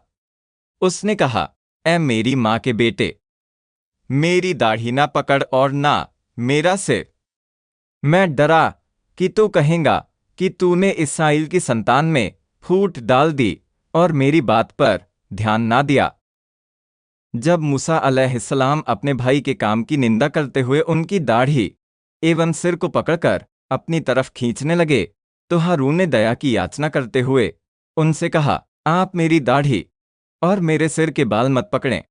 उसने कहा, ऐ मेरी माँ के बेटे, मेरी दाढ़ी ना पकड़ और ना मेरा सिर। मैं डरा कि तू कहेगा कि तूने इस्राएल की संतान में फूट डाल दी और मेरी बात पर ध्यान ना दिया। जब मूसा अलैहिस्सलाम अपने भाई के काम की निंदा करते हुए उनकी दाढ़ी एवं सिर को पकड़कर अपनी तरफ खींचने लगे, तो हारून ने दया की याचना करते हुए उनसे कहा, आप मेरी दाढ़ी और मेरे सिर के बाल मत पकड़ें,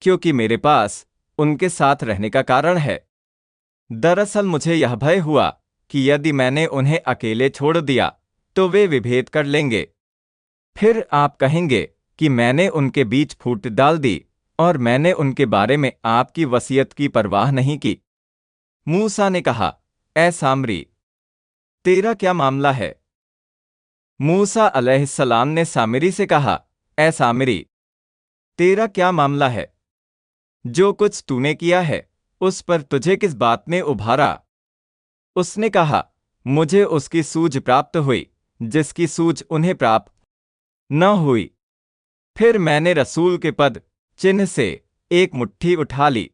क्योंकि मेरे पास उनके साथ रहने का कारण है। दरअसल मुझे यह भय हुआ कि यदि मैंने उन्हें अकेले छोड़ दिया तो वे विभेद कर लेंगे। फिर आप कहेंगे कि मैंने उनके बीच फूट डाल दी और मैंने उनके बारे में आपकी वसीयत की परवाह नहीं की। मूसा ने कहा, ऐ सामरी, तेरा क्या मामला है? मूसा अलैहिस्सलाम ने सामरी से कहा, ऐ सामरी, तेरा क्या मामला है? जो कुछ तूने किया है उस पर तुझे किस बात ने उभारा? उसने कहा, मुझे उसकी सूझ प्राप्त हुई जिसकी सूझ उन्हें प्राप्त न हुई। फिर मैंने रसूल के पद चिन्ह से एक मुट्ठी उठा ली,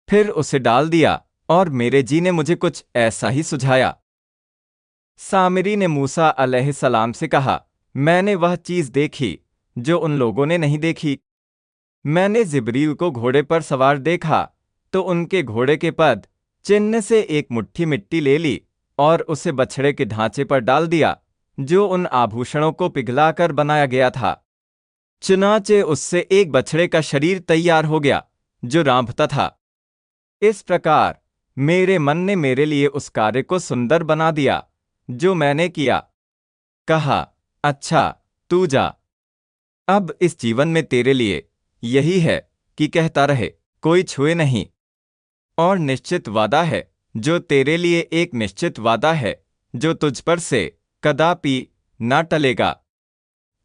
फिर उसे डाल दिया और मेरे जी ने मुझे कुछ ऐसा ही सुझाया। सामिरी ने मूसा अलैहिस्सलाम से कहा, मैंने वह चीज देखी जो उन लोगों ने नहीं देखी। मैंने जिब्रील को घोड़े पर सवार देखा तो उनके घोड़े के पद चिन्ह से एक मुट्ठी मिट्टी ले ली और उसे बछड़े के ढांचे पर डाल दिया जो उन आभूषणों को पिघलाकर बनाया गया था। चुनाचे उससे एक बछड़े का शरीर तैयार हो गया जो रांभता था। इस प्रकार मेरे मन ने मेरे लिए उस कार्य को सुंदर बना दिया जो मैंने किया। कहा, अच्छा तू जा। अब इस जीवन में तेरे लिए यही है कि कहता रहे, कोई छुए नहीं, और निश्चित वादा है जो तेरे लिए एक निश्चित वादा है जो तुझ पर से कदापि ना टलेगा।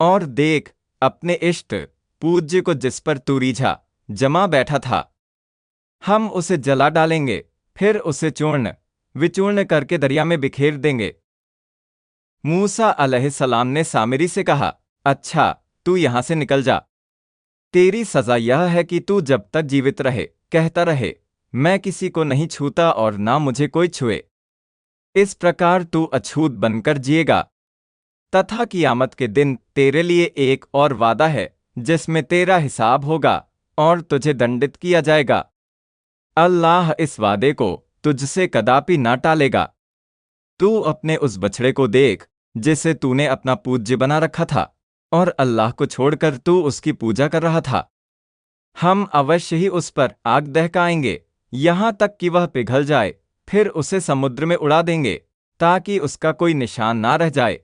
और देख, अपने इष्ट पूज्य को जिस पर तू रीझा जमा बैठा था, हम उसे जला डालेंगे, फिर उसे चूर्ण विचूर्ण करके दरिया में बिखेर देंगे। मूसा अलैहिस्सलाम ने सामिरी से कहा, अच्छा, तू यहां से निकल जा। तेरी सजा यह है कि तू जब तक जीवित रहे कहता रहे, मैं किसी को नहीं छूता और ना मुझे कोई छुए। इस प्रकार तू अछूत बनकर जिएगा। तथा क़यामत के दिन तेरे लिए एक और वादा है जिसमें तेरा हिसाब होगा और तुझे दंडित किया जाएगा। अल्लाह इस वादे को तुझसे कदापि ना टालेगा। तू अपने उस बछड़े को देख जिसे तूने अपना पूज्य बना रखा था और अल्लाह को छोड़कर तू उसकी पूजा कर रहा था। हम अवश्य ही उस पर आग दहकाएंगे यहां तक कि वह पिघल जाए, फिर उसे समुद्र में उड़ा देंगे ताकि उसका कोई निशान ना रह जाए।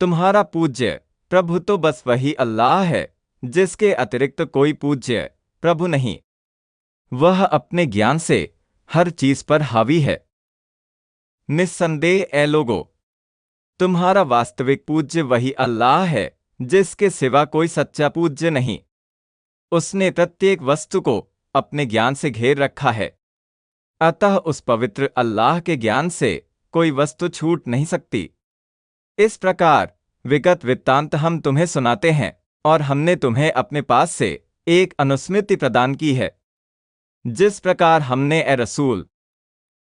तुम्हारा पूज्य प्रभु तो बस वही अल्लाह है जिसके अतिरिक्त कोई पूज्य प्रभु नहीं। वह अपने ज्ञान से हर चीज पर हावी है। निस्संदेह ए लोगों, तुम्हारा वास्तविक पूज्य वही अल्लाह है जिसके सिवा कोई सच्चा पूज्य नहीं। उसने प्रत्येक वस्तु को अपने ज्ञान से घेर रखा है, अतः उस पवित्र अल्लाह के ज्ञान से कोई वस्तु छूट नहीं सकती। इस प्रकार विगत वृत्तांत हम तुम्हें सुनाते हैं और हमने तुम्हें अपने पास से एक अनुस्मृति प्रदान की है। जिस प्रकार हमने ए रसूल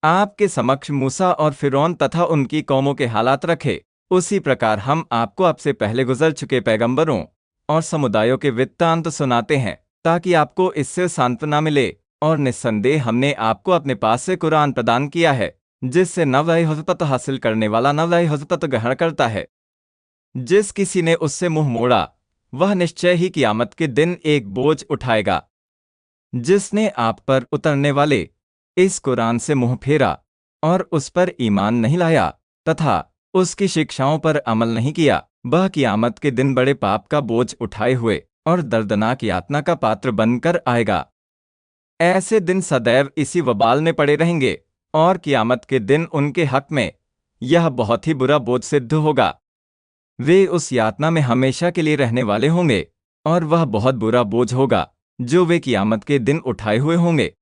आपके समक्ष मूसा और फिरौन तथा उनकी कौमों के हालात रखे, उसी प्रकार हम आपको अब से पहले गुजर चुके पैगंबरों और समुदायों के वृत्तांत सुनाते हैं ताकि आपको इससे सांत्वना मिले। और निस्संदेह हमने आपको अपने पास से कुरान प्रदान किया है जिससे नवई हजरत हासिल करने वाला नवई हजरत ग्रहण करता है। जिस किसी ने उससे मुंह मोड़ा वह निश्चय ही क़यामत के दिन एक बोझ उठाएगा। जिसने आप पर उतरने वाले इस कुरान से मुंह फेरा और उस पर ईमान नहीं लाया तथा उसकी शिक्षाओं पर अमल नहीं किया, वह क़यामत के दिन बड़े पाप का बोझ उठाए हुए और दर्दनाक यातना का पात्र बनकर आएगा। ऐसे दिन सदैव इसी वबाल में पड़े रहेंगे और क़यामत के दिन उनके हक में यह बहुत ही बुरा बोझ सिद्ध होगा। वे उस यातना में हमेशा के लिए रहने वाले होंगे और वह बहुत बुरा बोझ होगा जो वे क़यामत के दिन उठाए हुए होंगे।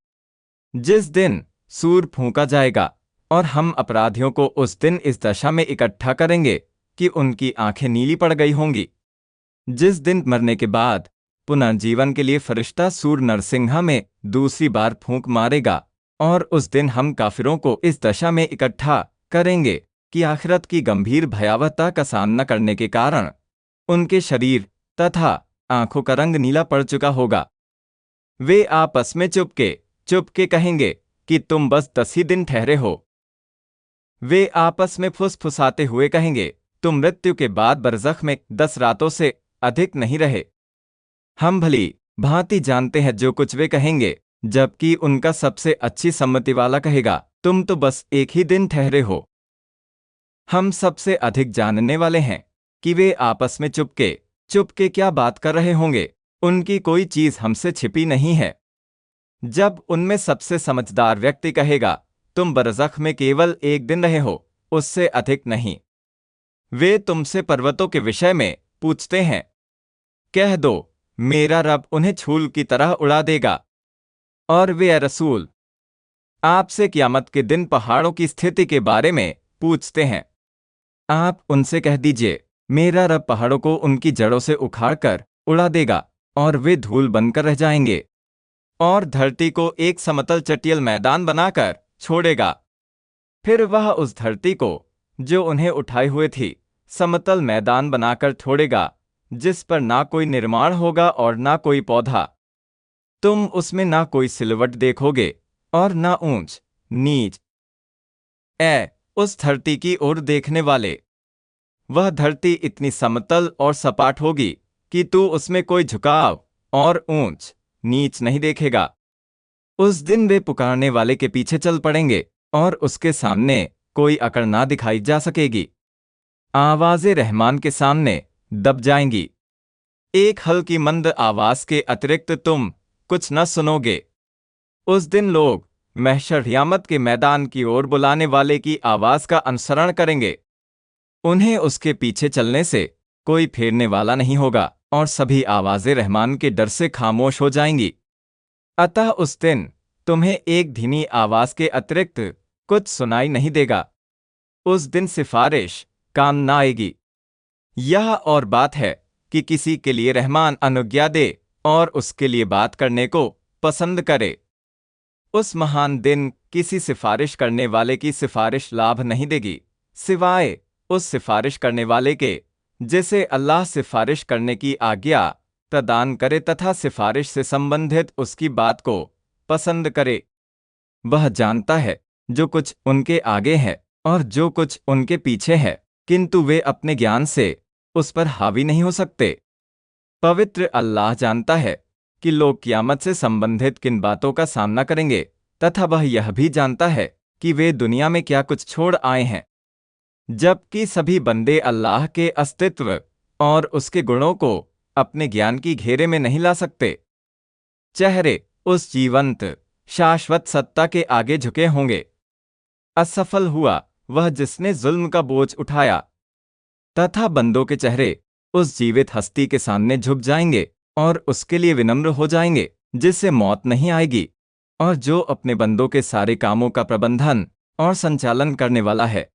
जिस दिन सूर फूंका जाएगा और हम अपराधियों को उस दिन इस दशा में इकट्ठा करेंगे कि उनकी आंखें नीली पड़ गई होंगी। जिस दिन मरने के बाद पुनर्जीवन के लिए फरिश्ता सूर नरसिंहा में दूसरी बार फूंक मारेगा और उस दिन हम काफिरों को इस दशा में इकट्ठा करेंगे कि आखिरत की गंभीर भयावहता का सामना करने के कारण उनके शरीर तथा आंखों का रंग नीला पड़ चुका होगा। वे आपस में चुपके कहेंगे कि तुम बस 10 ही दिन ठहरे हो। वे आपस में फुसफुसाते हुए कहेंगे, तुम मृत्यु के बाद बरज़ख में 10 रातों से अधिक नहीं रहे। हम भली भांति जानते हैं जो कुछ वे कहेंगे, जबकि उनका सबसे अच्छी सम्मति वाला कहेगा, तुम तो बस 1 ही दिन ठहरे हो। हम सबसे अधिक जानने वाले हैं कि वे आपस में चुपके क्या बात कर रहे होंगे। उनकी कोई चीज हमसे छिपी नहीं है। जब उनमें सबसे समझदार व्यक्ति कहेगा, तुम बरज़ख में केवल 1 दिन रहे हो, उससे अधिक नहीं। वे तुमसे पर्वतों के विषय में पूछते हैं, कह दो मेरा रब उन्हें छूल की तरह उड़ा देगा। और वे रसूल आपसे क़यामत के दिन पहाड़ों की स्थिति के बारे में पूछते हैं। आप उनसे कह दीजिए, मेरा रब पहाड़ों को उनकी जड़ों से उखाड़कर उड़ा देगा और वे धूल बनकर रह जाएंगे और धरती को एक समतल चटियल मैदान बनाकर छोड़ेगा। फिर वह उस धरती को जो उन्हें उठाए हुए थी समतल मैदान बनाकर छोड़ेगा जिस पर ना कोई निर्माण होगा और ना कोई पौधा। तुम उसमें ना कोई सिलवट देखोगे और ना ऊंच नीच। उस धरती की ओर देखने वाले, वह धरती इतनी समतल और सपाट होगी कि तू उसमें कोई झुकाव और ऊंच नीच नहीं देखेगा। उस दिन वे पुकारने वाले के पीछे चल पड़ेंगे और उसके सामने कोई अकड़ ना दिखाई जा सकेगी। आवाज़ें रहमान के सामने दब जाएंगी। एक हल्की मंद आवाज के अतिरिक्त तुम कुछ न सुनोगे। उस दिन लोग महशर क़यामत के मैदान की ओर बुलाने वाले की आवाज का अनुसरण करेंगे। उन्हें उसके पीछे चलने से कोई फेरने वाला नहीं होगा और सभी आवाज़ें रहमान के डर से खामोश हो जाएंगी। अतः उस दिन तुम्हें एक धीमी आवाज के अतिरिक्त कुछ सुनाई नहीं देगा। उस दिन सिफारिश काम न आएगी। यह और बात है कि किसी के लिए रहमान अनुज्ञा दे और उसके लिए बात करने को पसंद करे। उस महान दिन किसी सिफारिश करने वाले की सिफारिश लाभ नहीं देगी, सिवाय उस सिफारिश करने वाले के जिसे अल्लाह सिफारिश करने की आज्ञा प्रदान करे तथा सिफारिश से संबंधित उसकी बात को पसंद करे। वह जानता है जो कुछ उनके आगे है और जो कुछ उनके पीछे है, किंतु वे अपने ज्ञान से उस पर हावी नहीं हो सकते। पवित्र अल्लाह जानता है कि लोग क़यामत से संबंधित किन बातों का सामना करेंगे, तथा वह यह भी जानता है कि वे दुनिया में क्या कुछ छोड़ आए हैं। जबकि सभी बंदे अल्लाह के अस्तित्व और उसके गुणों को अपने ज्ञान की घेरे में नहीं ला सकते। चेहरे उस जीवंत शाश्वत सत्ता के आगे झुके होंगे। असफल हुआ वह जिसने जुल्म का बोझ उठाया, तथा बंदों के चेहरे उस जीवित हस्ती के सामने झुक जाएंगे और उसके लिए विनम्र हो जाएंगे जिससे मौत नहीं आएगी और जो अपने बंदों के सारे कामों का प्रबंधन और संचालन करने वाला है।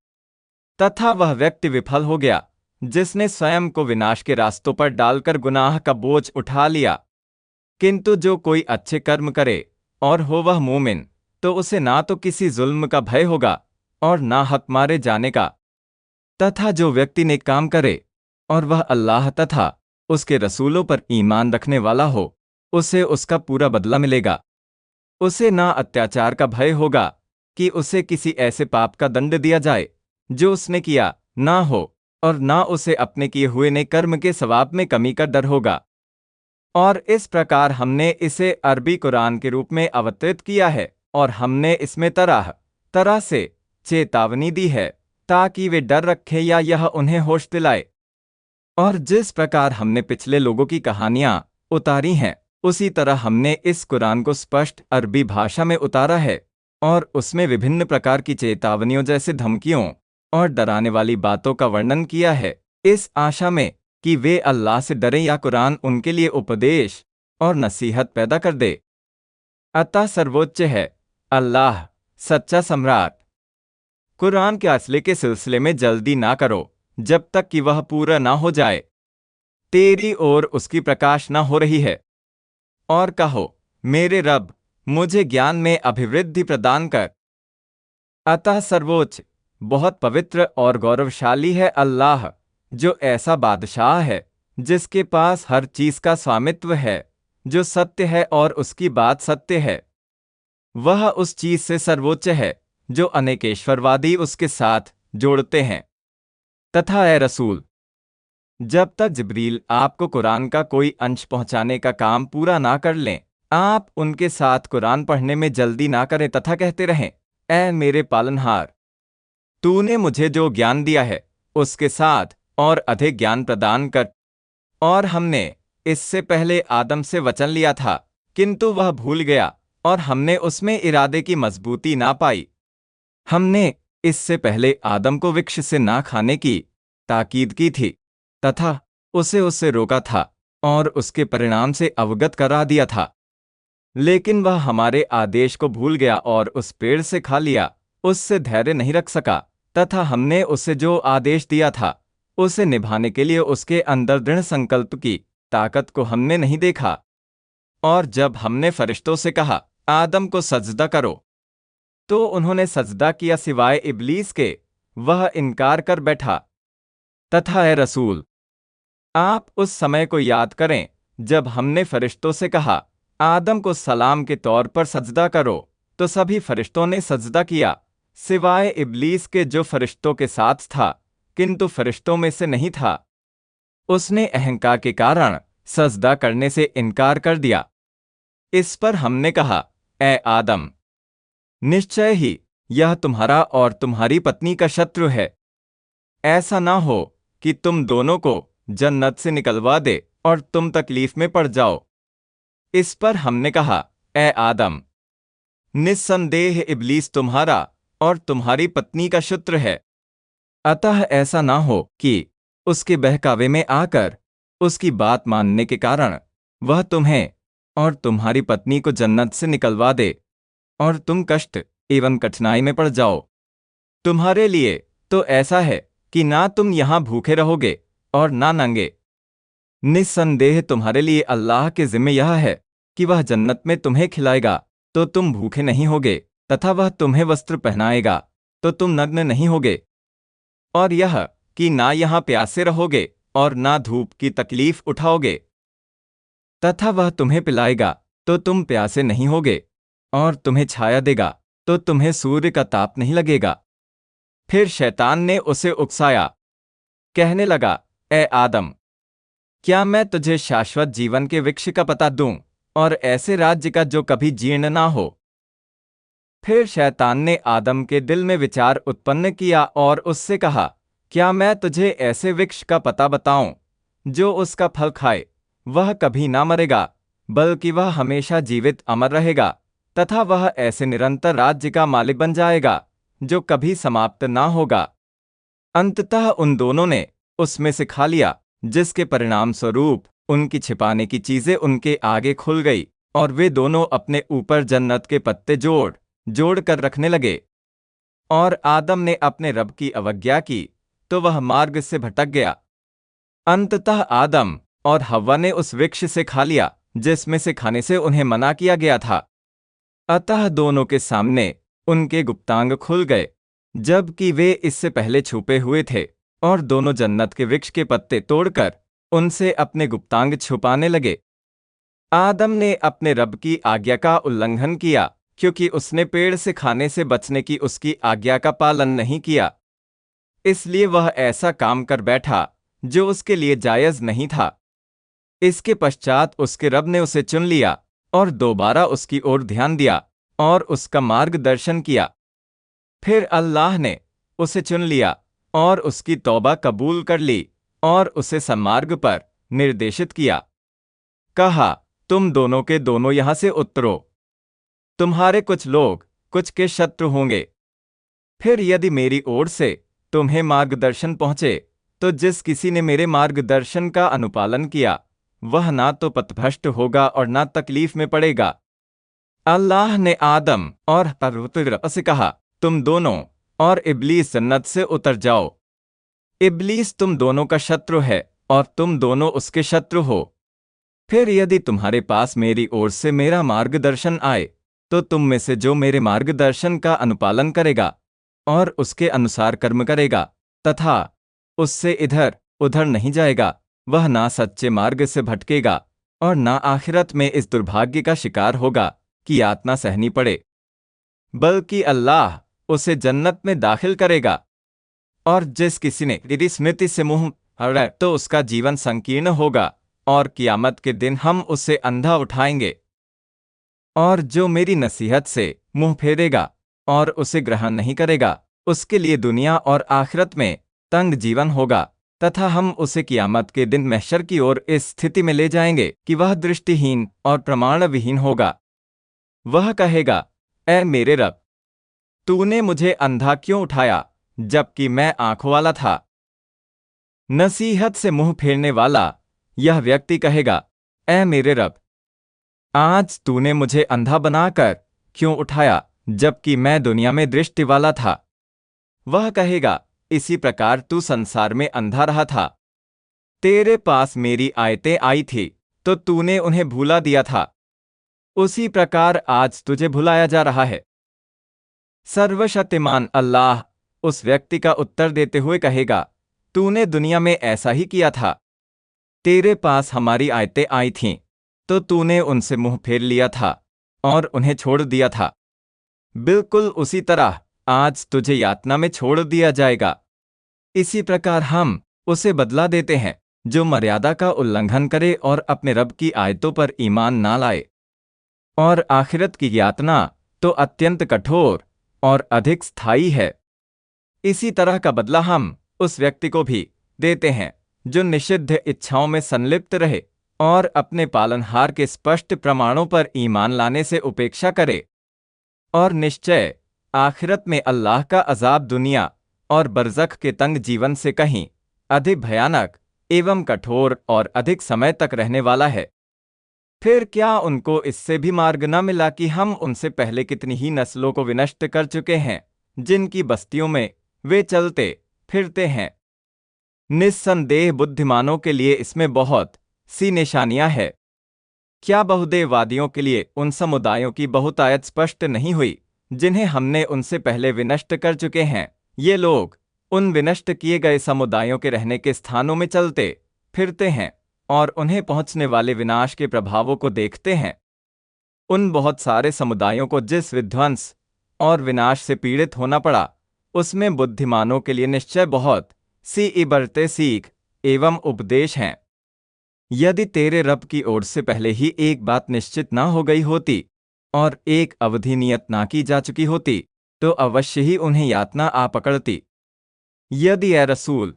तथा वह व्यक्ति विफल हो गया जिसने स्वयं को विनाश के रास्तों पर डालकर गुनाह का बोझ उठा लिया। किंतु जो कोई अच्छे कर्म करे और हो वह मोमिन, तो उसे ना तो किसी जुल्म का भय होगा और ना हक मारे जाने का। तथा जो व्यक्ति नेक काम करे और वह अल्लाह तथा उसके रसूलों पर ईमान रखने वाला हो, उसे उसका पूरा बदला मिलेगा। उसे ना अत्याचार का भय होगा कि उसे किसी ऐसे पाप का दंड दिया जाए जो उसने किया ना हो, और ना उसे अपने किए हुए नेक कर्म के सवाब में कमी का डर होगा। और इस प्रकार हमने इसे अरबी कुरान के रूप में अवतरित किया है और हमने इसमें तरह तरह से चेतावनी दी है ताकि वे डर रखें या यह उन्हें होश दिलाए। और जिस प्रकार हमने पिछले लोगों की कहानियां उतारी हैं, उसी तरह हमने इस कुरान को स्पष्ट अरबी भाषा में उतारा है और उसमें विभिन्न प्रकार की चेतावनियों जैसे धमकियों और डराने वाली बातों का वर्णन किया है, इस आशा में कि वे अल्लाह से डरें या कुरान उनके लिए उपदेश और नसीहत पैदा कर दे। अतः सर्वोच्च है अल्लाह, सच्चा सम्राट। कुरान के असले के सिलसिले में जल्दी ना करो जब तक कि वह पूरा ना हो जाए। तेरी ओर उसकी प्रकाश ना हो रही है। और कहो, मेरे रब, मुझे ज्ञान में अभिवृद्धि प्रदान कर। अतः सर्वोच्च, बहुत पवित्र और गौरवशाली है अल्लाह, जो ऐसा बादशाह है जिसके पास हर चीज का स्वामित्व है, जो सत्य है और उसकी बात सत्य है। वह उस चीज से सर्वोच्च है जो अनेकेश्वरवादी उसके साथ जोड़ते हैं। तथा ए रसूल, जब तक जिब्रील आपको कुरान का कोई अंश पहुंचाने का काम पूरा ना कर लें, आप उनके साथ कुरान पढ़ने में जल्दी ना करें तथा कहते रहें, ऐ मेरे पालनहार, तूने मुझे जो ज्ञान दिया है उसके साथ और अधिक ज्ञान प्रदान कर। और हमने इससे पहले आदम से वचन लिया था, किंतु वह भूल गया और हमने उसमें इरादे की मजबूती ना पाई। हमने इससे पहले आदम को वृक्ष से ना खाने की ताकीद की थी तथा उसे उससे रोका था और उसके परिणाम से अवगत करा दिया था, लेकिन वह हमारे आदेश को भूल गया और उस पेड़ से खा लिया, उससे धैर्य नहीं रख सका तथा हमने उसे जो आदेश दिया था उसे निभाने के लिए उसके अंदर दृढ़ संकल्प की ताकत को हमने नहीं देखा। और जब हमने फरिश्तों से कहा, आदम को सजदा करो, तो उन्होंने सजदा किया सिवाय इब्लीस के, वह इनकार कर बैठा। तथा ए रसूल, आप उस समय को याद करें जब हमने फरिश्तों से कहा, आदम को सलाम के तौर पर सजदा करो, तो सभी फरिश्तों ने सजदा किया सिवाय इब्लीस के जो फरिश्तों के साथ था, किंतु फरिश्तों में से नहीं था। उसने अहंकार के कारण सजदा करने से इनकार कर दिया। इस पर हमने कहा, ए आदम, निश्चय ही यह तुम्हारा और तुम्हारी पत्नी का शत्रु है। ऐसा ना हो कि तुम दोनों को जन्नत से निकलवा दे और तुम तकलीफ में पड़ जाओ। इस पर हमने कहा, ए आदम, निस्संदेह इब्लीस तुम्हारा और तुम्हारी पत्नी का शत्रु है। अतः ऐसा ना हो कि उसके बहकावे में आकर उसकी बात मानने के कारण वह तुम्हें और तुम्हारी पत्नी को जन्नत से निकलवा दे और तुम कष्ट एवं कठिनाई में पड़ जाओ। तुम्हारे लिए तो ऐसा है कि ना तुम यहां भूखे रहोगे और ना नंगे। निस्संदेह तुम्हारे लिए अल्लाह के जिम्मे यह है कि वह जन्नत में तुम्हें खिलाएगा तो तुम भूखे नहीं होगे, तथा वह तुम्हें वस्त्र पहनाएगा तो तुम नग्न नहीं होगे, और यह कि ना यहाँ प्यासे रहोगे और ना धूप की तकलीफ उठाओगे, तथा वह तुम्हें पिलाएगा तो तुम प्यासे नहीं होगे, और तुम्हें छाया देगा तो तुम्हें सूर्य का ताप नहीं लगेगा। फिर शैतान ने उसे उकसाया, कहने लगा, ए आदम, क्या मैं तुझे शाश्वत जीवन के वृक्ष का पता दूं और ऐसे राज्य का जो कभी जीर्ण ना हो? फिर शैतान ने आदम के दिल में विचार उत्पन्न किया और उससे कहा, क्या मैं तुझे ऐसे वृक्ष का पता बताऊं जो उसका फल खाए वह कभी ना मरेगा, बल्कि वह हमेशा जीवित अमर रहेगा, तथा वह ऐसे निरंतर राज्य का मालिक बन जाएगा जो कभी समाप्त ना होगा। अंततः उन दोनों ने उसमें से खा लिया, जिसके परिणाम स्वरूप उनकी छिपाने की चीजें उनके आगे खुल गई और वे दोनों अपने ऊपर जन्नत के पत्ते जोड़ जोड़ कर रखने लगे। और आदम ने अपने रब की अवज्ञा की तो वह मार्ग से भटक गया। अंततः आदम और हव्वा ने उस वृक्ष से खा लिया जिसमें से खाने से उन्हें मना किया गया था। अतः दोनों के सामने उनके गुप्तांग खुल गए, जबकि वे इससे पहले छुपे हुए थे, और दोनों जन्नत के वृक्ष के पत्ते तोड़कर उनसे अपने गुप्तांग छुपाने लगे। आदम ने अपने रब की आज्ञा का उल्लंघन किया क्योंकि उसने पेड़ से खाने से बचने की उसकी आज्ञा का पालन नहीं किया, इसलिए वह ऐसा काम कर बैठा जो उसके लिए जायज नहीं था। इसके पश्चात उसके रब ने उसे चुन लिया और दोबारा उसकी ओर ध्यान दिया और उसका मार्गदर्शन किया। फिर अल्लाह ने उसे चुन लिया और उसकी तौबा कबूल कर ली और उसे सन्मार्ग पर निर्देशित किया। कहा, तुम दोनों के दोनों यहां से उतरो, तुम्हारे कुछ लोग कुछ के शत्रु होंगे। फिर यदि मेरी ओर से तुम्हें मार्गदर्शन पहुंचे तो जिस किसी ने मेरे मार्गदर्शन का अनुपालन किया वह ना तो पथभ्रष्ट होगा और ना तकलीफ में पड़ेगा। अल्लाह ने आदम और हव्वा से कहा, तुम दोनों और इब्लीस जन्नत से उतर जाओ। इब्लीस तुम दोनों का शत्रु है और तुम दोनों उसके शत्रु हो। फिर यदि तुम्हारे पास मेरी ओर से मेरा मार्गदर्शन आए तो तुम में से जो मेरे मार्गदर्शन का अनुपालन करेगा और उसके अनुसार कर्म करेगा तथा उससे इधर उधर नहीं जाएगा, वह ना सच्चे मार्ग से भटकेगा और ना आखिरत में इस दुर्भाग्य का शिकार होगा कि यातना सहनी पड़े, बल्कि अल्लाह उसे जन्नत में दाखिल करेगा। और जिस किसी ने मेरी स्मृति से मुंह हड़ा तो उसका जीवन संकीर्ण होगा और कियामत के दिन हम उसे अंधा उठाएंगे। और जो मेरी नसीहत से मुंह फेरेगा और उसे ग्रहण नहीं करेगा उसके लिए दुनिया और आखिरत में तंग जीवन होगा, तथा हम उसे कियामत के दिन महशर की ओर इस स्थिति में ले जाएंगे कि वह दृष्टिहीन और प्रमाण विहीन होगा। वह कहेगा, ऐ मेरे रब, तूने मुझे अंधा क्यों उठाया जबकि मैं आंखों वाला था? नसीहत से मुंह फेरने वाला यह व्यक्ति कहेगा, ऐ मेरे रब, आज तूने मुझे अंधा बनाकर क्यों उठाया जबकि मैं दुनिया में दृष्टि वाला था? वह कहेगा, इसी प्रकार तू संसार में अंधा रहा था, तेरे पास मेरी आयतें आई थी तो तूने उन्हें भूला दिया था, उसी प्रकार आज तुझे भुलाया जा रहा है। सर्वशक्तिमान अल्लाह उस व्यक्ति का उत्तर देते हुए कहेगा, तूने दुनिया में ऐसा ही किया था, तेरे पास हमारी आयतें आई थीं तो तूने उनसे मुंह फेर लिया था और उन्हें छोड़ दिया था। बिल्कुल उसी तरह आज तुझे यातना में छोड़ दिया जाएगा। इसी प्रकार हम उसे बदला देते हैं जो मर्यादा का उल्लंघन करे और अपने रब की आयतों पर ईमान ना लाए। और आखिरत की यातना तो अत्यंत कठोर और अधिक स्थायी है। इसी तरह का बदला हम उस व्यक्ति को भी देते हैं जो निषिद्ध इच्छाओं में संलिप्त रहे और अपने पालनहार के स्पष्ट प्रमाणों पर ईमान लाने से उपेक्षा करे। और निश्चय आखिरत में अल्लाह का अजाब दुनिया और बरज़ख के तंग जीवन से कहीं अधिक भयानक एवं कठोर और अधिक समय तक रहने वाला है। फिर क्या उनको इससे भी मार्ग न मिला कि हम उनसे पहले कितनी ही नस्लों को विनष्ट कर चुके हैं जिनकी बस्तियों में वे चलते फिरते हैं। निस्संदेह बुद्धिमानों के लिए इसमें बहुत सी निशानियां हैं। क्या बहुदेववादियों के लिए उन समुदायों की बहुतायत स्पष्ट नहीं हुई जिन्हें हमने उनसे पहले विनष्ट कर चुके हैं? ये लोग उन विनष्ट किए गए समुदायों के रहने के स्थानों में चलते फिरते हैं और उन्हें पहुंचने वाले विनाश के प्रभावों को देखते हैं। उन बहुत सारे समुदायों को जिस विध्वंस और विनाश से पीड़ित होना पड़ा, उसमें बुद्धिमानों के लिए निश्चय बहुत सी इबरतें, सीख एवं उपदेश हैं। यदि तेरे रब की ओर से पहले ही एक बात निश्चित ना हो गई होती और एक अवधि नियत ना की जा चुकी होती, तो अवश्य ही उन्हें यातना आ पकड़ती। यदि ए रसूल,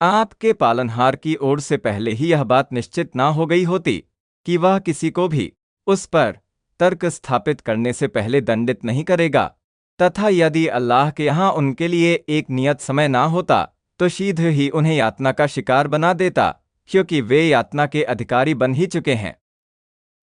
आपके पालनहार की ओर से पहले ही यह बात निश्चित ना हो गई होती कि वह किसी को भी उस पर तर्क स्थापित करने से पहले दंडित नहीं करेगा, तथा यदि अल्लाह के यहाँ उनके लिए एक नियत समय ना होता, तो शीघ्र ही उन्हें यातना का शिकार बना देता, क्योंकि वे यातना के अधिकारी बन ही चुके हैं।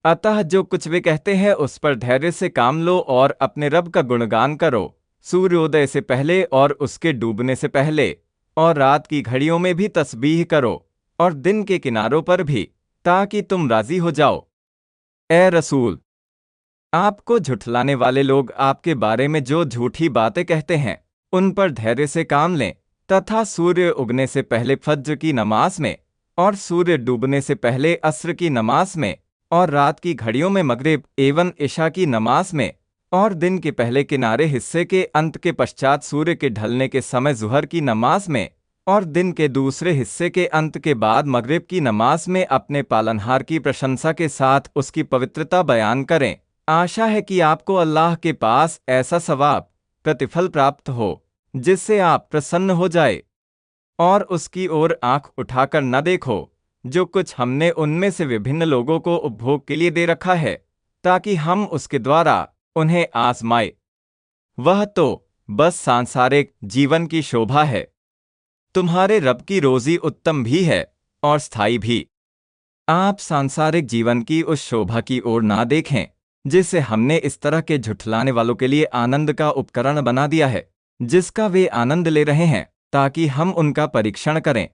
अतः जो कुछ वे कहते हैं उस पर धैर्य से काम लो और अपने रब का गुणगान करो, सूर्योदय से पहले और उसके डूबने से पहले, और रात की घड़ियों में भी तस्बीह करो और दिन के किनारों पर भी, ताकि तुम राजी हो जाओ। ए रसूल, आपको झुठलाने वाले लोग आपके बारे में जो झूठी बातें कहते हैं उन पर धैर्य से काम लें, तथा सूर्य उगने से पहले फज्र की नमाज में और सूर्य डूबने से पहले अस्र की नमाज में और रात की घड़ियों में मगरिब एवं इशा की नमाज में और दिन के पहले किनारे हिस्से के अंत के पश्चात सूर्य के ढलने के समय जुहर की नमाज में और दिन के दूसरे हिस्से के अंत के बाद मगरिब की नमाज में अपने पालनहार की प्रशंसा के साथ उसकी पवित्रता बयान करें। आशा है कि आपको अल्लाह के पास ऐसा सवाब प्रतिफल प्राप्त हो जिससे आप प्रसन्न हो जाए, और उसकी ओर आंख उठाकर न देखो जो कुछ हमने उनमें से विभिन्न लोगों को उपभोग के लिए दे रखा है, ताकि हम उसके द्वारा उन्हें आजमाए। वह तो बस सांसारिक जीवन की शोभा है। तुम्हारे रब की रोजी उत्तम भी है और स्थायी भी। आप सांसारिक जीवन की उस शोभा की ओर ना देखें जिसे हमने इस तरह के झुठलाने वालों के लिए आनंद का उपकरण बना दिया है, जिसका वे आनंद ले रहे हैं, ताकि हम उनका परीक्षण करें।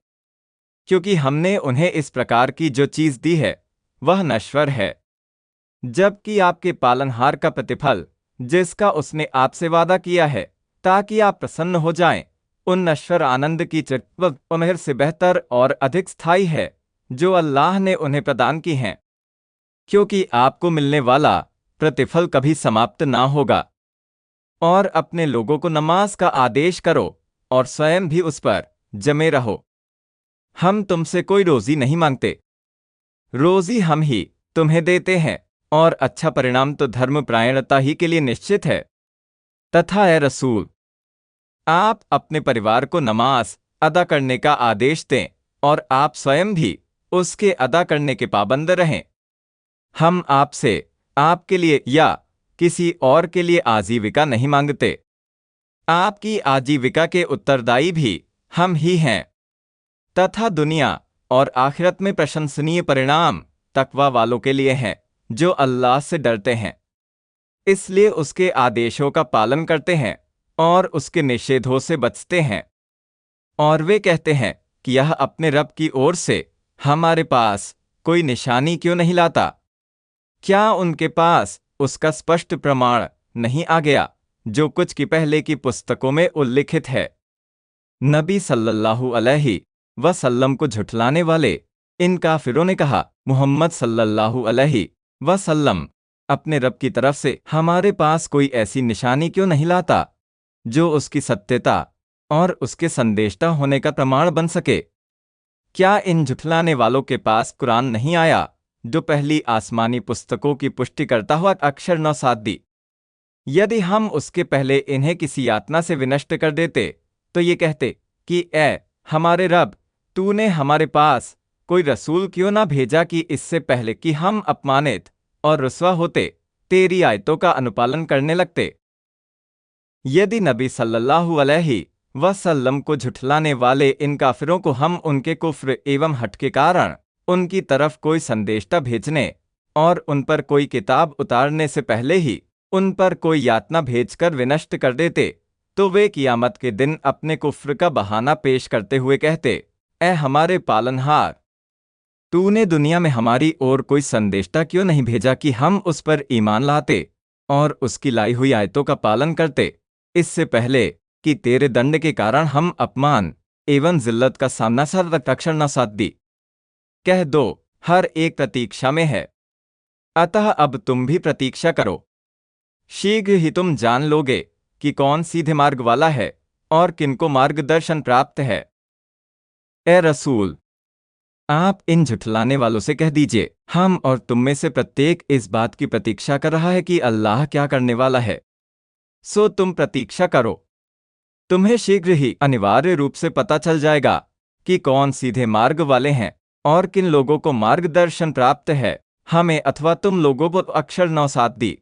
क्योंकि हमने उन्हें इस प्रकार की जो चीज दी है वह नश्वर है, जबकि आपके पालनहार का प्रतिफल जिसका उसने आपसे वादा किया है ताकि आप प्रसन्न हो जाएं, उन नश्वर आनंद की चिरमेहर से बेहतर और अधिक स्थायी है जो अल्लाह ने उन्हें प्रदान की हैं। क्योंकि आपको मिलने वाला प्रतिफल कभी समाप्त ना होगा। और अपने लोगों को नमाज का आदेश करो और स्वयं भी उस पर जमे रहो। हम तुमसे कोई रोजी नहीं मांगते, रोजी हम ही तुम्हें देते हैं, और अच्छा परिणाम तो धर्मपरायणता ही के लिए निश्चित है। तथा ए रसूल, आप अपने परिवार को नमाज अदा करने का आदेश दें और आप स्वयं भी उसके अदा करने के पाबंद रहें। हम आपसे आपके लिए या किसी और के लिए आजीविका नहीं मांगते। आपकी आजीविका के उत्तरदायी भी हम ही हैं, तथा दुनिया और आखिरत में प्रशंसनीय परिणाम तकवा वालों के लिए हैं जो अल्लाह से डरते हैं, इसलिए उसके आदेशों का पालन करते हैं और उसके निषेधों से बचते हैं। और वे कहते हैं कि यह अपने रब की ओर से हमारे पास कोई निशानी क्यों नहीं लाता? क्या उनके पास उसका स्पष्ट प्रमाण नहीं आ गया जो कुछ की पहले की पुस्तकों में उल्लिखित है? नबी सल्लल्लाहु अलैहि वसल्लम को झुठलाने वाले इन काफिरों ने कहा, मुहम्मद सल्लल्लाहु अलैहि वसल्लम अपने रब की तरफ से हमारे पास कोई ऐसी निशानी क्यों नहीं लाता जो उसकी सत्यता और उसके संदेशता होने का प्रमाण बन सके? क्या इन झुठलाने वालों के पास कुरान नहीं आया जो पहली आसमानी पुस्तकों की पुष्टि करता हुआ अक्षर नौसादी? यदि हम उसके पहले इन्हें किसी यातना से विनष्ट कर देते तो ये कहते कि ए हमारे रब, तूने हमारे पास कोई रसूल क्यों ना भेजा कि इससे पहले कि हम अपमानित और रुस्वा होते तेरी आयतों का अनुपालन करने लगते। यदि नबी सल्लल्लाहु अलैहि वसल्लम को झुठलाने वाले इन काफिरों को हम उनके कुफ्र एवं हट के कारण उनकी तरफ कोई संदेशता भेजने और उन पर कोई किताब उतारने से पहले ही उन पर कोई यातना भेजकर विनष्ट कर देते, तो वे कियामत के दिन अपने कुफ्र का बहाना पेश करते हुए कहते, ए हमारे पालनहार, तूने दुनिया में हमारी ओर कोई संदेशता क्यों नहीं भेजा कि हम उस पर ईमान लाते और उसकी लाई हुई आयतों का पालन करते, इससे पहले कि तेरे दंड के कारण हम अपमान एवं जिल्लत का सामना सर अक्षर न साथ दी। कह दो, हर एक प्रतीक्षा में है, अतः अब तुम भी प्रतीक्षा करो। शीघ्र ही तुम जान लोगे कि कौन सीधे मार्ग वाला है और किनको मार्गदर्शन प्राप्त है। ए रसूल, आप इन झुठलाने वालों से कह दीजिए, हम और तुम में से प्रत्येक इस बात की प्रतीक्षा कर रहा है कि अल्लाह क्या करने वाला है, सो तुम प्रतीक्षा करो। तुम्हें शीघ्र ही अनिवार्य रूप से पता चल जाएगा कि कौन सीधे मार्ग वाले हैं और किन लोगों को मार्गदर्शन प्राप्त है। हमें अथवा तुम लोगों को अक्षर नौ सात दी।